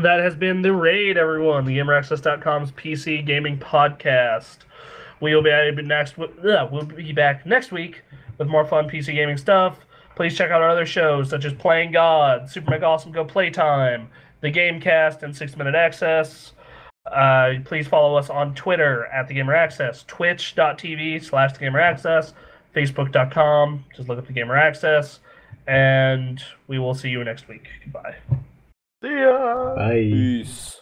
has been The Raid, everyone. The GamerAccess.com's PC gaming podcast. We'll be back next week with more fun PC gaming stuff. Please check out our other shows, such as Playing God, Super Mega Awesome Go Playtime, The Gamecast, and 6 Minute Access. Please follow us on Twitter at The Gamer Access, twitch.tv/TheGamerAccess, facebook.com, just look up The Gamer Access, and we will see you next week. Goodbye. See ya. Bye. Peace.